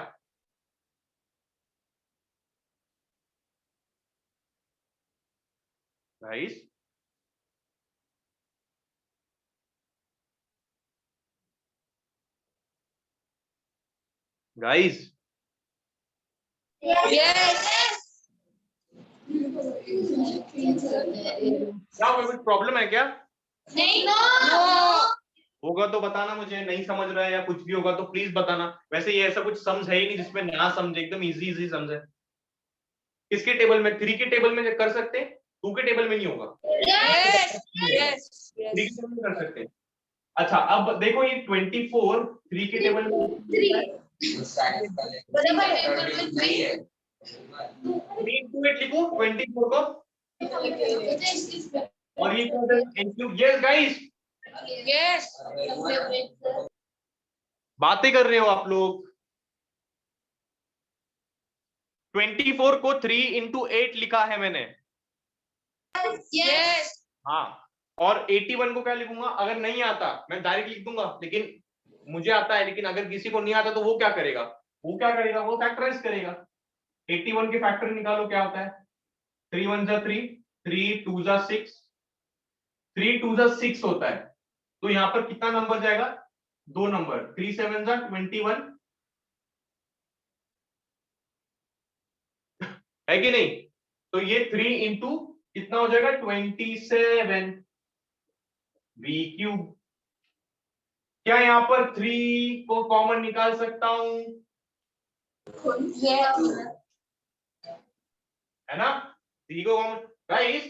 Guys guys Yes. क्या कोई प्रॉब्लम है क्या? नहीं No. होगा तो बताना मुझे, नहीं समझ रहा है या कुछ भी होगा तो प्लीज बताना। वैसे ये ऐसा कुछ समझ है ही नहीं जिसमें ना समझे, एकदम इजी इजी समझे। किसके टेबल में? 3 के टेबल में कर सकते हैं? 2 के टेबल में नहीं होगा, Yes. 3 के टेबल में कर सकते हैं। अच्छा अब देखो ये 24 3 के टेबल में 3 into 8 लिखो 24 को, और ये यस गाइस Yes. बातें कर रहे हो आप लोग। 24 को 3 into 8 लिखा है मैंने, Yes. हाँ, और 81 को क्या लिखूंगा? अगर नहीं आता मैं डायरेक्ट लिख दूंगा, लेकिन मुझे आता है, लेकिन अगर किसी को नहीं आता तो वो क्या करेगा? वो फैक्टराइज करेगा। 81 के फैक्टर निकालो, क्या होता है? 3 1 जा 3, 3 2 जा 6, 3 2 जा 6 होता है। तो यहाँ पर कितना नंबर जाएगा? 2 नंबर, 3 7 जा 21, है कि नहीं? तो ये 3 इंटू कितना हो जाएगा? 27 v क्यूब। क्या यहाँ पर 3 को कॉमन निकाल सकता हूं? है ना? 3 को कॉमन, गाइस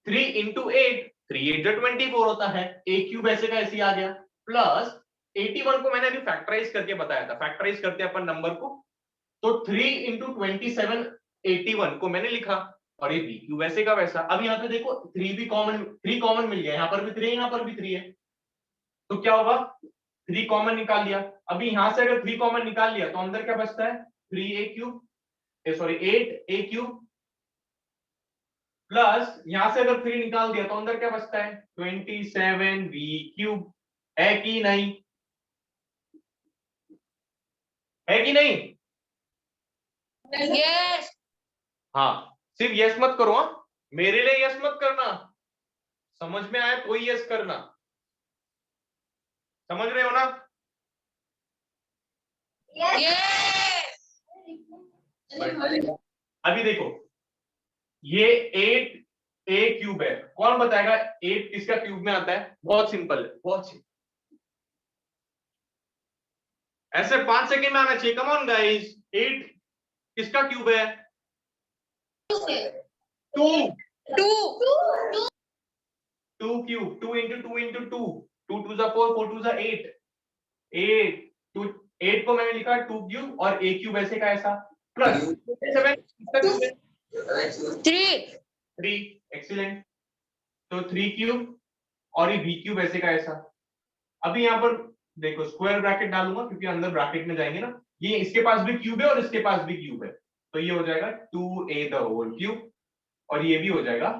3 इंटू 8, 3 8 जो 24 होता है, a क्यूब ऐसे का ऐसे ही आ गया, प्लस 81 को मैंने अभी फैक्टराइज करके बताया था, फैक्टराइज करते हैं अपन नंबर को, तो 3 इंटू 27 81 को मैंने लिखा, और ये b क्यूब वैसे का वैसा। अब यहाँ पे देखो 3 कॉमन मिल गया, यहाँ पर भी 3 है, यहाँ पर भी 3 है, तो क्या होगा? 3 कॉमन निकाल लिया। अभी यहां से अगर 3 कॉमन निकाल लिया तो अंदर क्या बचता है? 3a cube, sorry 8a cube, plus यहां से अगर 3 निकाल दिया तो अंदर क्या बचता है? 27v cube. है कि नहीं? है कि नहीं? Yes. हाँ, सिर्फ यस मत करो, हाँ, मेरे लिए यस मत करना, समझ में आया तो ही यस करना, समझ रहे हो ना? Yes. अभी देखो ये 8a क्यूब है, कौन बताएगा 8 किसका क्यूब में आता है? बहुत सिंपल है, बहुत सिंपल, ऐसे 5 सेकंड में आना चाहिए। कम ऑन गाइस, 8 किसका क्यूब है? 2 क्यूब, 2 इंटू 2 इंटू 2, 2 2 जा 4, 4 2 जा 8, 8 को मैंने लिखा 2 क्यूब, और a क्यूब ऐसे का ऐसा, प्लस 7 3, एक्सीलेंट, तो 3 क्यूब और ये b क्यूब ऐसे का ऐसा। अभी यहाँ पर देखो स्क्वायर ब्रैकेट डालूंगा क्योंकि अंदर ब्रैकेट में जाएंगे ना, ये इसके पास भी क्यूब है और इसके पास भी क्यूब है, तो ये हो जाएगा 2a द होल क्यूब, और ये भी हो जाएगा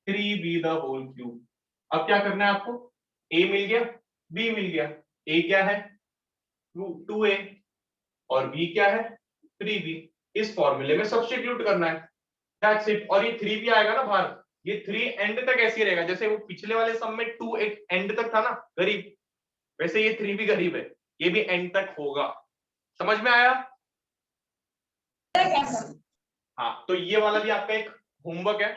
3b द होल क्यूब। अब क्या करना है आपको? a मिल गया, b मिल गया, a क्या है? 2a, और b क्या है? 3b। इस फॉर्मूले में सब्स्टिट्यूट करना है, दैट्स इट। और ये 3 भी आएगा ना बाहर, ये 3 एंड तक ऐसे ही रहेगा, जैसे वो पिछले वाले सम में 2 एक एंड तक था ना गरीब, वैसे ये 3 भी गरीब है, ये भी एंड तक होगा। समझ में आया? हाँ, तो ये वाला भी आपका एक होमवर्क है,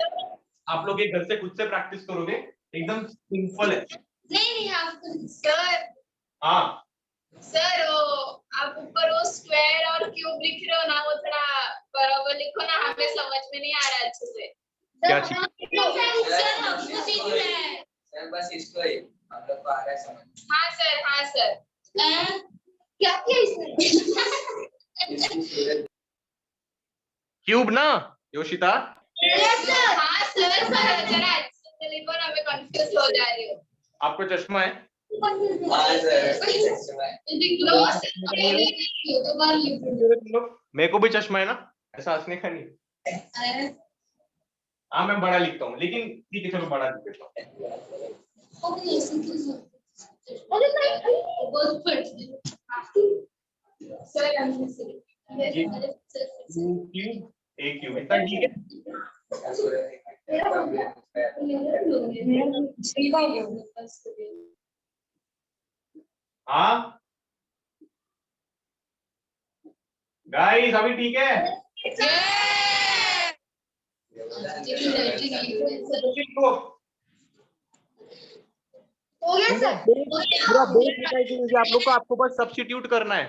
आप लोग ये घर से खुद से प्रैक्टिस करोगे, एकदम सिंपल है। नहीं आप सर, हाँ सर वो आप ऊपर वो स्क्वायर और क्यूब लिख रहे हो ना, वो थोड़ा बराबर लिखो ना, हमें समझ में नहीं आ रहा अच्छे से। क्या चीज? सर हमको सीख रहे हैं सर, बस इसको ही हम लोग को आ रहा है समझ। हाँ सर, हाँ सर। क्या किया इसने? क्यूब ना योशिता? हाँ सर, सर जरा अच्छे से लिखो ना, मैं कंफ्यूज हो जा रही हूँ। आपको चश्मा है? हाँ सर, मेरे को भी चश्मा है ना, ऐसा हंसने का नहीं। हाँ मैं बड़ा लिखता हूँ, लेकिन ठीक है चलो बड़ा लिख देता हूँ। एक क्यूब इतना ठीक है। हाँ गाइस अभी ठीक है? हो गया सर? पूरा बेस लिखा है कि मुझे आप लोग को, आपको बस सब्स्टिट्यूट करना है।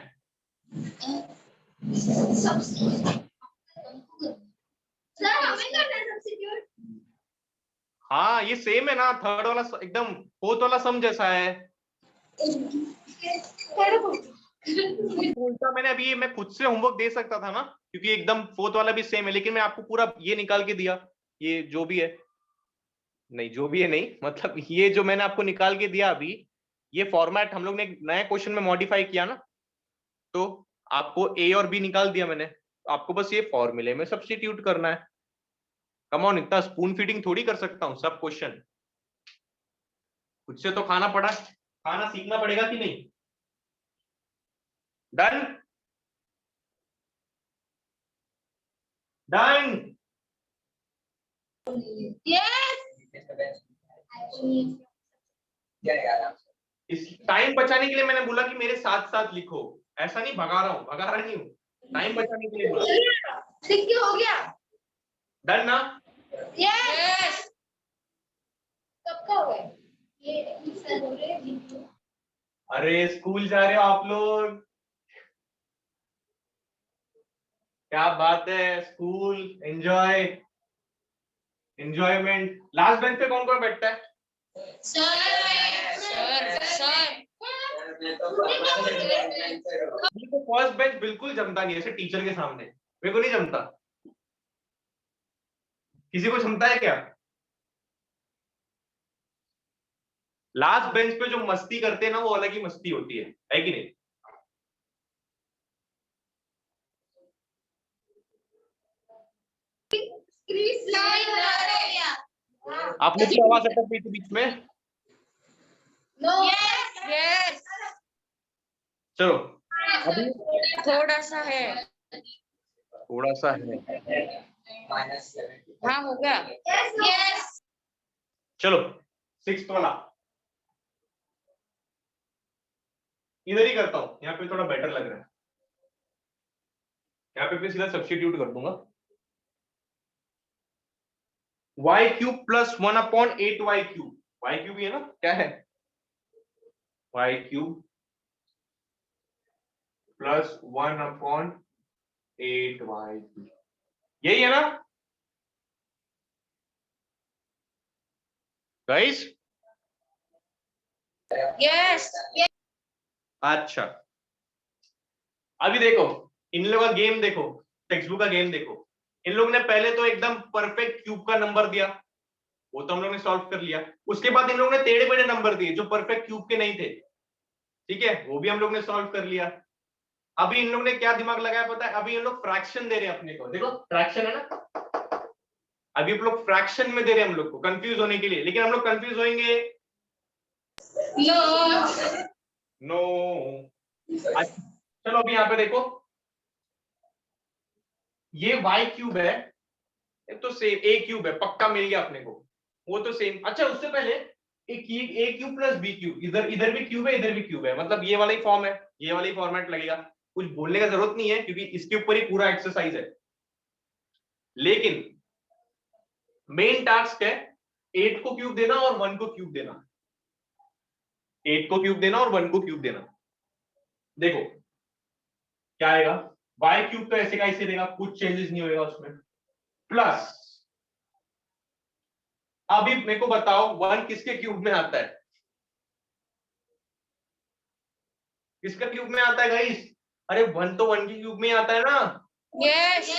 सर हमें करना है सब्स्टिट्यूट। हाँ ये सेम है ना, थर्ड वाला एकदम फोर्थ वाला सम जैसा है। उल्टा मैंने अभी मैं खुद से होमवर्क दे सकता था ना, क्योंकि एकदम फोर्थ वाला भी सेम है, लेकिन मैं आपको पूरा ये निकाल के दिया, ये जो भी है, नहीं जो भी है नहीं, मतलब ये जो मैंने आपको निकाल के दिया अभी, ये फॉर्मेट हम लोग ने नए क्वेश्चन में मॉडिफाई किया ना, तो आपको ए और बी निकाल दिया मैंने, आपको बस ये फॉर्मूले में सब्स्टिट्यूट करना है। कम ऑन, इतना स्पून फीडिंग थोड़ी कर सकता हूं सब क्वेश्चन, खुद से तो खाना पड़ा, खाना सीखना पड़ेगा कि नहीं। Done done. यस इस टाइम बचाने के लिए मैंने बोला कि मेरे साथ साथ लिखो, ऐसा नहीं भगा रहा हूं, भगा रहा नहीं हूं, टाइम बचाने के लिए बोला। ठीक हो गया। डन ना। यस कब का हुआ है? ये सर बोल रहे हैं। अरे स्कूल जा रहे हो आप लोग, क्या बात है, school enjoy, enjoyment. Last bench पे कौन कौन बैठता है? मेरे को फर्स्ट बेंच बिल्कुल जमता नहीं, ऐसे टीचर के सामने मेरे को नहीं जमता। किसी को जमता है क्या? लास्ट बेंच पे जो मस्ती करते हैं ना, वो अलग ही मस्ती होती है कि नहीं? आप लोग की आवाज अटक गई थी बीच में। नो यस चलो अभी थोड़ा सा है। थोड़ा सा है। हाँ हो गया। यस चलो सिक्स्थ वाला इधर ही करता हूं, यहाँ पे थोड़ा बेटर लग रहा है, यहाँ पे सीधा सब्स्टिट्यूट कर दूंगा। y cube plus 1/8y cube, y cube ये ना क्या है, y cube plus 1/8y cube, यही है ना गाइस? यस अच्छा अभी देखो, इन लोगों का गेम देखो, टेक्स्ट बुक का गेम देखो। इन लोगों ने पहले तो एकदम परफेक्ट क्यूब का नंबर दिया, वो तो हम लोगों ने सॉल्व कर लिया। उसके बाद इन लोगों ने टेढ़े मेढ़े नंबर दिए जो परफेक्ट क्यूब के नहीं थे, ठीक है, वो भी हम लोग ने सॉल्व कर लिया। अभी इन लोगों ने क्या दिमाग लगाया पता है, अभी इन लोग फ्रैक्शन दे रहे हैं अपने को, देखो फ्रैक्शन है ना, अभी हम लोग फ्रैक्शन में दे रहे हैं हम लोग को कंफ्यूज होने के लिए, लेकिन हम लोग कंफ्यूज होंगे नो। चलो अभी यहाँ पे देखो, ये y क्यूब है, तो सेम a क्यूब है, पक्का मिल गया अपने को, वो तो सेम। अच्छा उससे पहले एक a cube plus b cube, इधर इधर भी क्यूब है, इधर भी क्यूब है, मतलब ये वाला ही फॉर्म है, ये वाला ही फॉर्मेट लगेगा, कुछ बोलने का जरूरत नहीं है क्योंकि इसके ऊपर ही पूरा एक्सरसाइज है। लेकिन मेन टास्क है 8 को क्यूब देना और 1 को क्यूब देना, 8 को क्यूब देना और 1 को क्यूब देना। देखो क्या आएगा, y क्यूब तो ऐसे का ऐसे देगा, कुछ चेंजेस नहीं होगा उसमें, प्लस अभी मेरे को बताओ 1 किसके क्यूब में आता है, किसका क्यूब में आता है गाइस? अरे 1 तो 1 के क्यूब में ही आता है ना। यस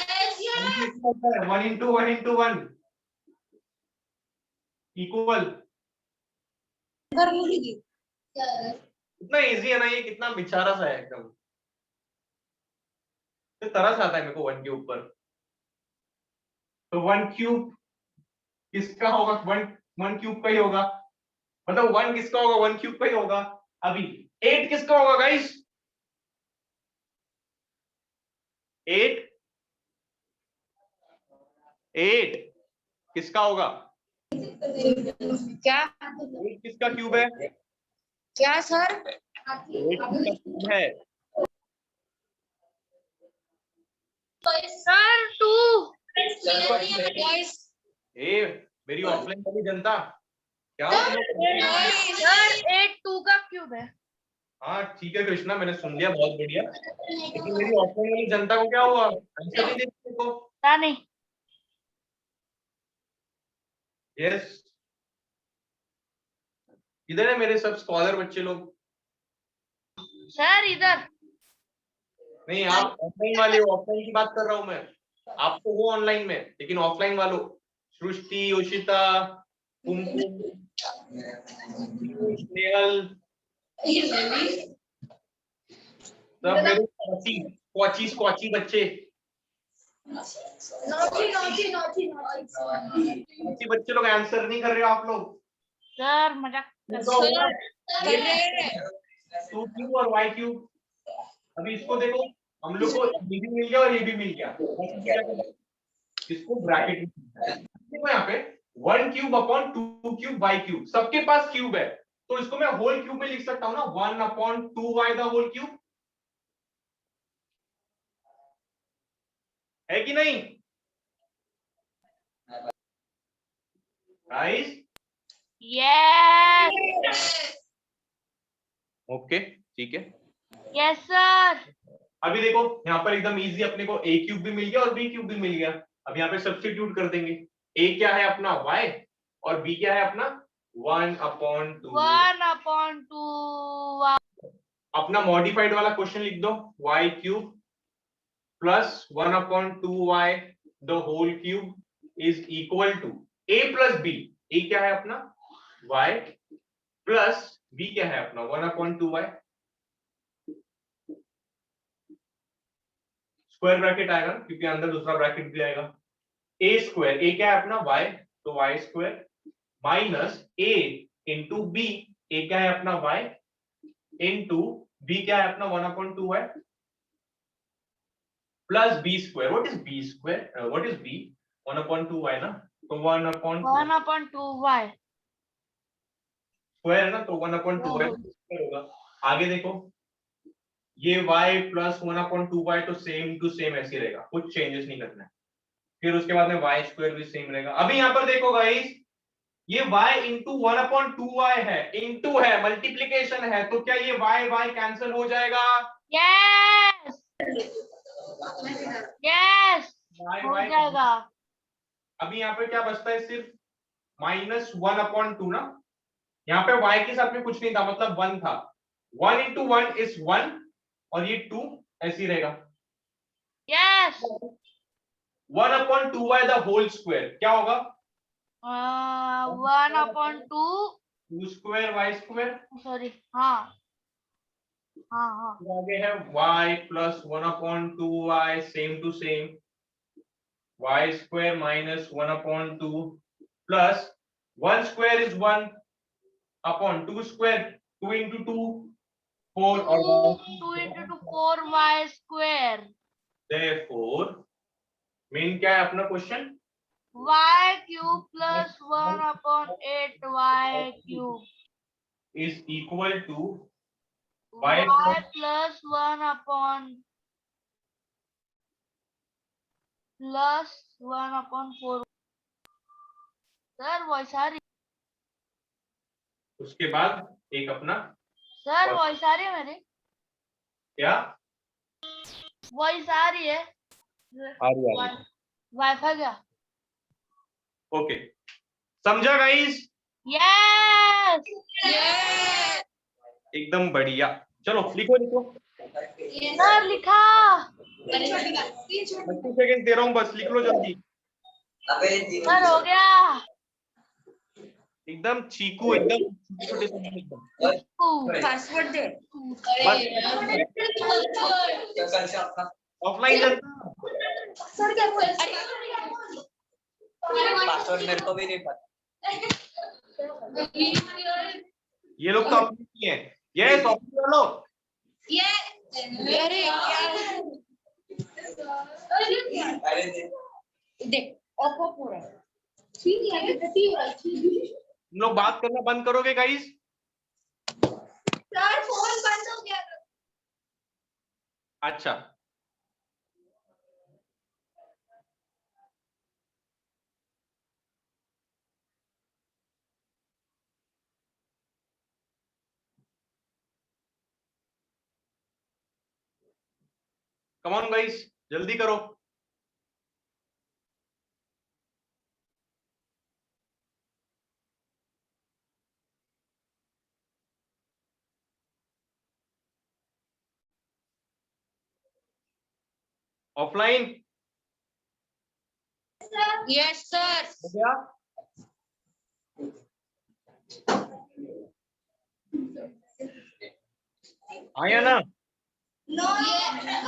1 into 1 into 1 इक्वल, कितना इजी है ना ये, कितना बेचारा सा है एकदम, तो तरस आता है मेरे को 1 के ऊपर। तो 1 क्यूब किसका होगा, 1 क्यूब का ही होगा, मतलब 1 किसका होगा, 1 क्यूब का ही होगा। अभी 8 किसका होगा गाइस, 8 किसका होगा, क्या 8 किसका क्यूब है, क्या सर? 8 किसका क्यूब है, सर 2 ए मेरी ऑफलाइन वाली जनता, क्या हो तुम लोग? सर 8 2 का क्यूब है। हाँ ठीक है कृष्णा, मैंने सुन लिया, बहुत बढ़िया, लेकिन मेरी ऑफलाइन वाली जनता को क्या हुआ, आंसर नहीं देती को? नहीं यस, इधर है मेरे सब स्कॉलर बच्चे लोग। सर इधर। नहीं, आप ऑफलाइन वाले हो, ऑफलाइन की बात कर रहा हूं मैं। आप तो हो ऑनलाइन में, लेकिन ऑफलाइन वालों, सृष्टि, योशिता, कुमकुम, स्नेहल, सब मेरे कोची कोची बच्चे, कोची बच्चे लोग आंसर नहीं कर रहे हो आप लोग। सर मजाक कर रहे हैं। 2 क्यूब और y क्यूब। अभी इसको देखो, हम लोग को ये भी मिल गया और ये भी मिल गया, इसको ब्रैकेट में देखो, यहाँ पे 1 cube upon 2 cube y cube, सबके पास क्यूब है, तो इसको मैं होल क्यूब में लिख सकता हूँ ना, 1 upon 2y the whole cube, है कि नहीं गाइस? यस ओके, ठीक है। Yes sir. अभी देखो यहाँ पर एकदम इजी, अपने को a क्यूब भी मिल गया और b क्यूब भी मिल गया। अब यहाँ पे सब्स्टिट्यूट कर देंगे, a क्या है अपना y और b क्या है अपना 1 अपॉन 2। 1/2 अपना मॉडिफाइड वाला क्वेश्चन लिख दो, y cube plus 1 upon 2y the whole cube is equal to a plus b। a क्या है अपना y प्लस b क्या है अपना 1 अपॉन 2y, स्क्वायर ब्रैकेट आएगा क्योंकि अंदर दूसरा ब्रैकेट भी आएगा। a स्क्वायर, a क्या है अपना y, तो y square minus a into b, a क्या है अपना y इंटू b क्या है अपना 1 upon 2y plus b square. What is b square, what is b 1 upon 2y ना, तो 1 अपॉन 1/2y स्क्वायर है ना, तो 1 अपॉन 2y स्क्वायर होगा। आगे देखो, ये y प्लस 1 अपॉन 2y तो सेम टू सेम ऐसे ही रहेगा, कुछ चेंजेस नहीं करना है। फिर उसके बाद में y स्क्वायर भी सेम रहेगा। अभी यहाँ पर देखो गाइस, ये y इंटू 1 अपॉन 2y है, इंटू है, मल्टीप्लीकेशन है, तो क्या ये y कैंसिल हो जाएगा? यस यस y हो y जाएगा। अभी यहाँ पे क्या बचता है, सिर्फ माइनस 1 अपॉन 2 ना, यहाँ पे y के साथ में कुछ नहीं था, मतलब 1 था, 1 इंटू 1 इज 1 और ये 2 ऐसे ही रहेगा। Yes 1 upon 2y the whole square क्या होगा? 1/2 2 स्क्वायर y स्क्वायर, सॉरी हाँ हाँ हाँ आगे है y plus 1 upon 2y same to same, y square minus 1 upon 2 plus 1 square is 1 upon 2 square, 2 into 2 4 और 2 into 2 4y square therefore main क्या है अपना question, y cube plus 1/8y cube is equal to y y plus 1/4 sir voice आ रही उसके बाद एक अपना सर वॉइस आ रही है मेरी क्या वॉइस आ रही है आ रही है, वाईफाई क्या ओके, समझा गाइस? यस एकदम बढ़िया, चलो लिखो लिखो, सर लिखा 30 सेकंड दे रहा हूँ, बस लिख लो जल्दी, सर हो गया एकदम चीकू, एकदम छोटे छोटे पासवर्ड दे ऑफलाइन सर क्या पासवर्ड मेरे को भी नहीं पता। ये लोग तो अपनी ही है, यस ऑफलाइन वालों, अरे देख ऑफ ऑफ हो रहा है ठीक है तुम लोग बात करना बंद करोगे गाइस? सर फोन बंद हो गया अच्छा, कम ऑन गाइस, जल्दी करो। Offline yes sir. हो गया? आया ना? No. Yes.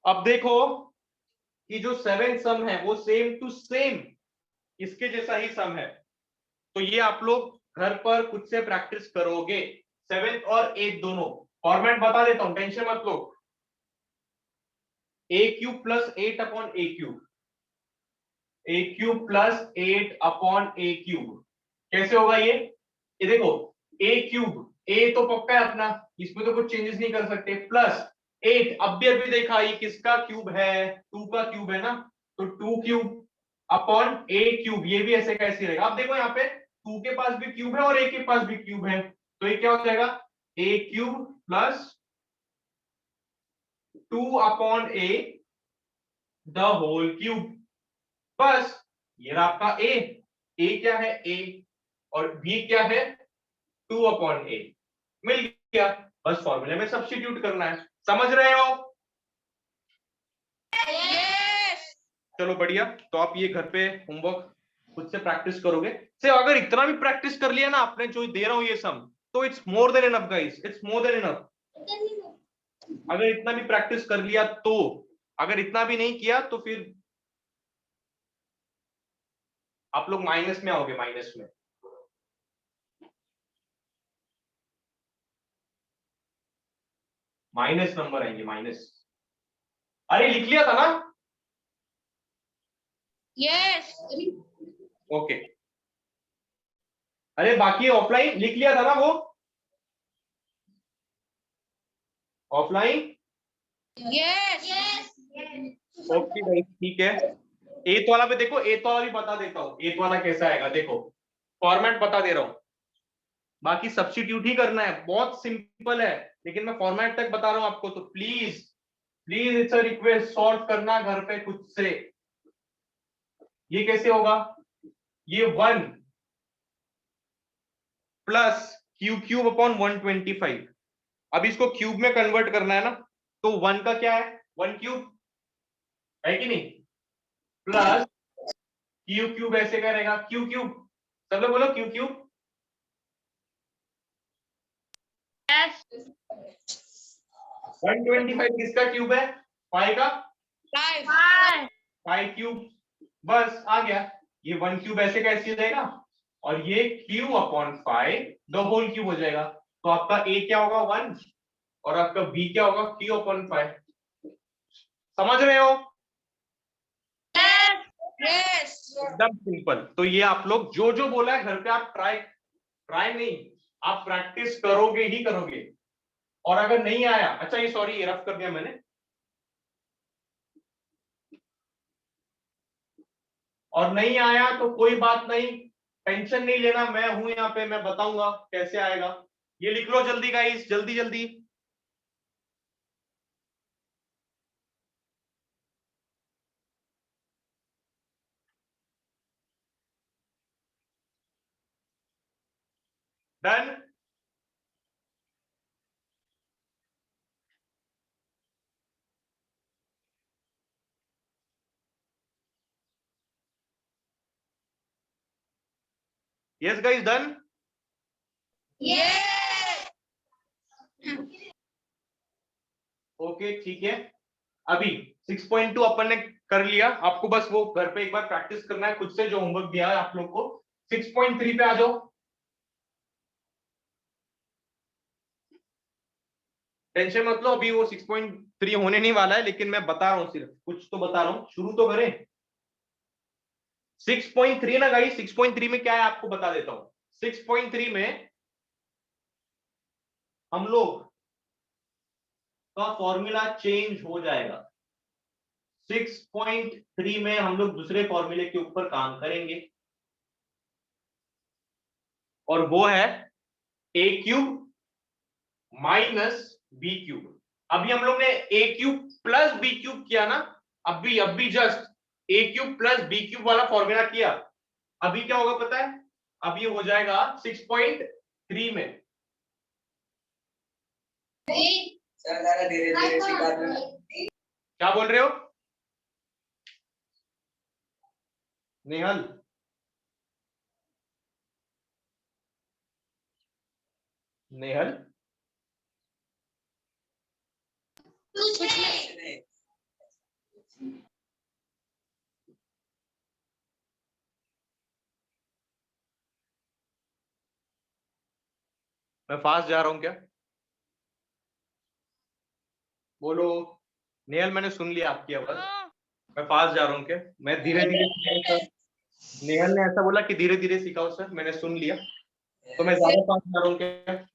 अब देखो कि जो 7 सम है वो सेम टू सेम इसके जैसा ही सम है, तो ये आप लोग घर पर खुद से प्रैक्टिस करोगे। 7 और 8 दोनों फॉर्मेट बता देता हूं, टेंशन मत लो। a cube plus 8 upon a cube, a cube plus 8 upon a cube कैसे होगा ये देखो a क्यूब, a तो पक्का है अपना, इसमें तो कुछ चेंजेस नहीं कर सकते, प्लस 8 अब भी अभी देखा ये किसका क्यूब है, 2 का क्यूब है ना, तो 2 क्यूब अपॉन a क्यूब, ये भी ऐसे कैसे रहेगा। अब देखो यहाँ पे 2 के पास भी क्यूब है और a के पास भी क्यूब है, तो ये क्या हो जाएगा a cube plus 2 upon a the whole cube. बस ये रहा आपका a क्या है a और b क्या है 2 अपॉन a, मिल गया। बस फॉर्मूले में सब्स्टिट्यूट करना है, समझ रहे हो? यस। चलो बढ़िया, तो आप ये घर पे होमवर्क खुद से प्रैक्टिस करोगे। से अगर इतना भी प्रैक्टिस कर लिया ना आपने, जो दे रहा हूं ये सम, तो it's more than enough guys, it's more than enough. अगर इतना भी प्रैक्टिस कर लिया तो, अगर इतना भी नहीं किया तो फिर आप लोग माइनस में आओगे, माइनस में। माइनस नंबर आएंगे, माइनस। अरे लिख लिया था ना? यस। ओके। अरे बाकी ऑफलाइन लिख लिया था ना वो? Offline yes. ओके भाई, ठीक है। एथ वाला भी देखो, एथ वाला भी बता देता हूँ, एथ वाला कैसा आएगा देखो, फॉर्मेट बता दे रहा हूँ, बाकी सब्स्टिट्यूट ही करना है, बहुत सिंपल है, लेकिन मैं फॉर्मेट तक बता रहा हूँ आपको, तो please please it's a request, solve करना घर पे खुद से। ये कैसे होगा, ये 1 प्लस क्यू क्यूब अपॉन 125, अब इसको क्यूब में कन्वर्ट करना है ना, तो 1 का क्या है 1 क्यूब है कि नहीं, प्लस क्यू क्यूब ऐसे करेगा क्यू क्यूब, सब लोग बोलो क्यू क्यूब। यस। 125 किसका क्यूब है, 5 का, 5 क्यूब, बस आ गया। ये 1 क्यूब ऐसे कैसे रहेगा, और ये q upon 5 the whole cube हो जाएगा, तो आपका a क्या होगा 1 और आपका b क्या होगा क्यू अपॉन 5। समझ रहे हो? यस। एकदम सिंपल। तो ये आप लोग जो जो बोला है घर पे आप ट्राई नहीं, आप प्रैक्टिस करोगे ही करोगे। और अगर नहीं आया, अच्छा ये सॉरी, ये रफ कर दिया मैंने, और नहीं आया तो कोई बात नहीं, टेंशन नहीं लेना, मैं हूं यहाँ पे, मैं बताऊंगा कैसे आएगा। ये लिख लो जल्दी गाइस, जल्दी जल्दी। Done. Yes guys, done. Yes. Okay ठीक है, अभी 6.2 अपन ने कर लिया, आपको बस वो घर पे एक बार प्रैक्टिस करना है खुद से, जो होमवर्क दिया है आप लोग को। 6.3 पे आ जाओ, टेंशन मत लो, अभी वो 6.3 होने नहीं वाला है, लेकिन मैं बता रहा हूँ, सिर्फ कुछ तो बता रहा हूँ, शुरू तो करें। 6.3 ना गाइस, 6.3 में क्या है आपको बता देता हूँ। 6.3 में हम लोग का फॉर्मूला चेंज हो जाएगा, 6.3 में हम लोग दूसरे फॉर्मूले के ऊपर काम करेंगे और वो है a cube minus b cube. अभी हम लोग ने a cube plus b cube किया ना, अभी just a cube plus b cube वाला फॉर्मूला किया। अभी क्या होगा पता है, अब ये हो जाएगा 6.3 में। सर जरा धीरे धीरे सिखा दो। क्या बोल रहे हो नेहल? नेहल कुछ नहीं। मैं फास्ट जा रहा हूं क्या? बोलो नेहल, मैंने सुन लिया आपकी आवाज। मैं फास्ट जा रहा हूँ क्या? मैं धीरे धीरे। नेहल ने ऐसा बोला कि धीरे धीरे सिखाओ सर, मैंने सुन लिया। तो मैं ज्यादा फास्ट जा रहा हूँ क्या?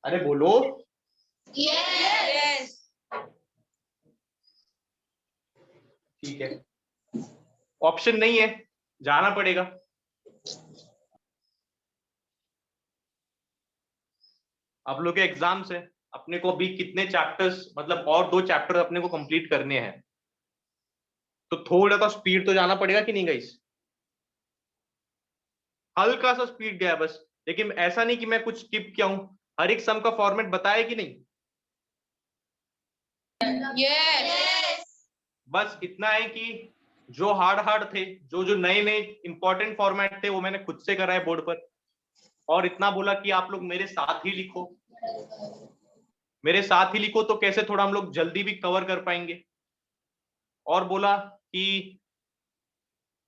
अरे बोलो। यस। ठीक है, ऑप्शन नहीं है, जाना पड़ेगा। आप लोग के एग्जाम्स है, अपने को अभी कितने चैप्टर्स, मतलब और 2 चैप्टर अपने को कंप्लीट करने हैं, तो थोड़ा सा स्पीड तो जाना पड़ेगा कि नहीं गाइस? हल्का सा स्पीड गया बस, लेकिन ऐसा नहीं कि मैं कुछ स्किप किया हूं। हर एक सम का फॉर्मेट बताया कि नहीं? यस। बस इतना है कि जो हार्ड थे, जो नए नए इंपॉर्टेंट फॉर्मेट थे, वो मैंने खुद से करा है बोर्ड पर। और इतना बोला कि आप लोग मेरे साथ ही लिखो, मेरे साथ ही लिखो, तो कैसे थोड़ा हम लोग जल्दी भी कवर कर पाएंगे। और बोला कि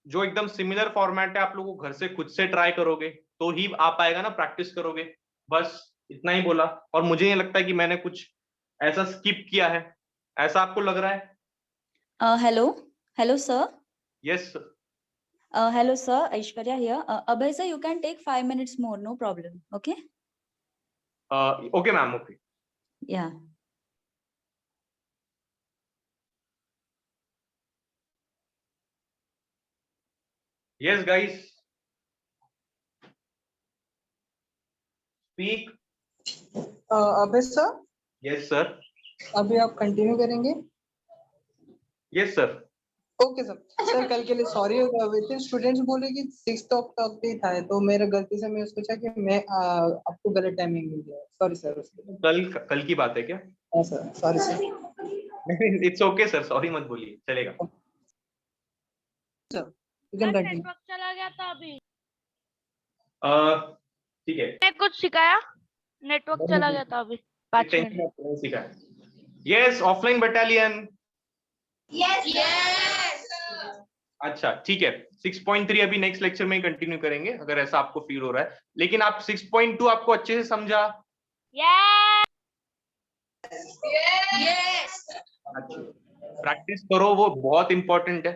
जो एकदम सिमिलर फॉर्मेट है आप लोगों को घर से खुद से ट्राई करोगे तो ही आ पाएगा ना, प्रैक्टिस करोगे। बस इतना ही बोला। और मुझे ये लगता है कि मैंने कुछ ऐसा स्किप किया है, ऐसा आपको लग रहा है? Hello, sir. Yes. Hello, sir. Aishwarya here. Abhay, sir, you can take 5 minutes more, no problem. Okay? Okay ma'am, okay. Yeah. Yes guys, speak. अबे सर, यस सर। अभी आप कंटिन्यू करेंगे? Yes sir. Okay sir. Sir कल के लिए सॉरी होगा, विद स्टूडेंट्स बोले कि 6 ऑक्टोबर पे था, तो मेरा गलती से मैं सोचा कि मैं आपको गलत टाइमिंग मिल गया। सॉरी सर उसके लिए। कल की बात है क्या? हाँ sir, sorry sir. It's okay sir, sorry मत बोलिए, चलेगा। Sir you can continue. Network चला गया था अभी, ठीक है। मैं कुछ सिखाया, नेटवर्क चला गया था अभी 5 minute. Yes, offline battalion. Yes. अच्छा ठीक है, 6.3 अभी नेक्स्ट लेक्चर में कंटिन्यू करेंगे अगर ऐसा आपको फील हो रहा है। लेकिन आप 6.2 आपको अच्छे से समझा? यस। अच्छा, प्रैक्टिस करो, वो बहुत इंपॉर्टेंट है।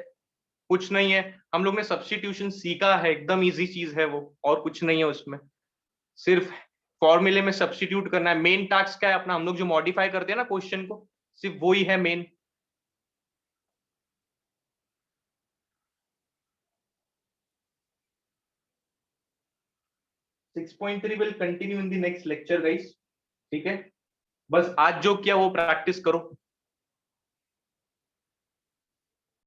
कुछ नहीं है, हम लोग ने सब्स्टिट्यूशन सीखा है, एकदम इजी चीज है वो, और कुछ नहीं है उसमें। सिर्फ फॉर्मूले में सब्स्टिट्यूट करना है। मेन टास्क क्या है अपना, हम लोग जो मॉडिफाई करते हैं ना क्वेश्चन को, सिर्फ वही है main. Six point three will continue in the next lecture guys. ठीक है, बस आज जो किया वो प्रैक्टिस करो।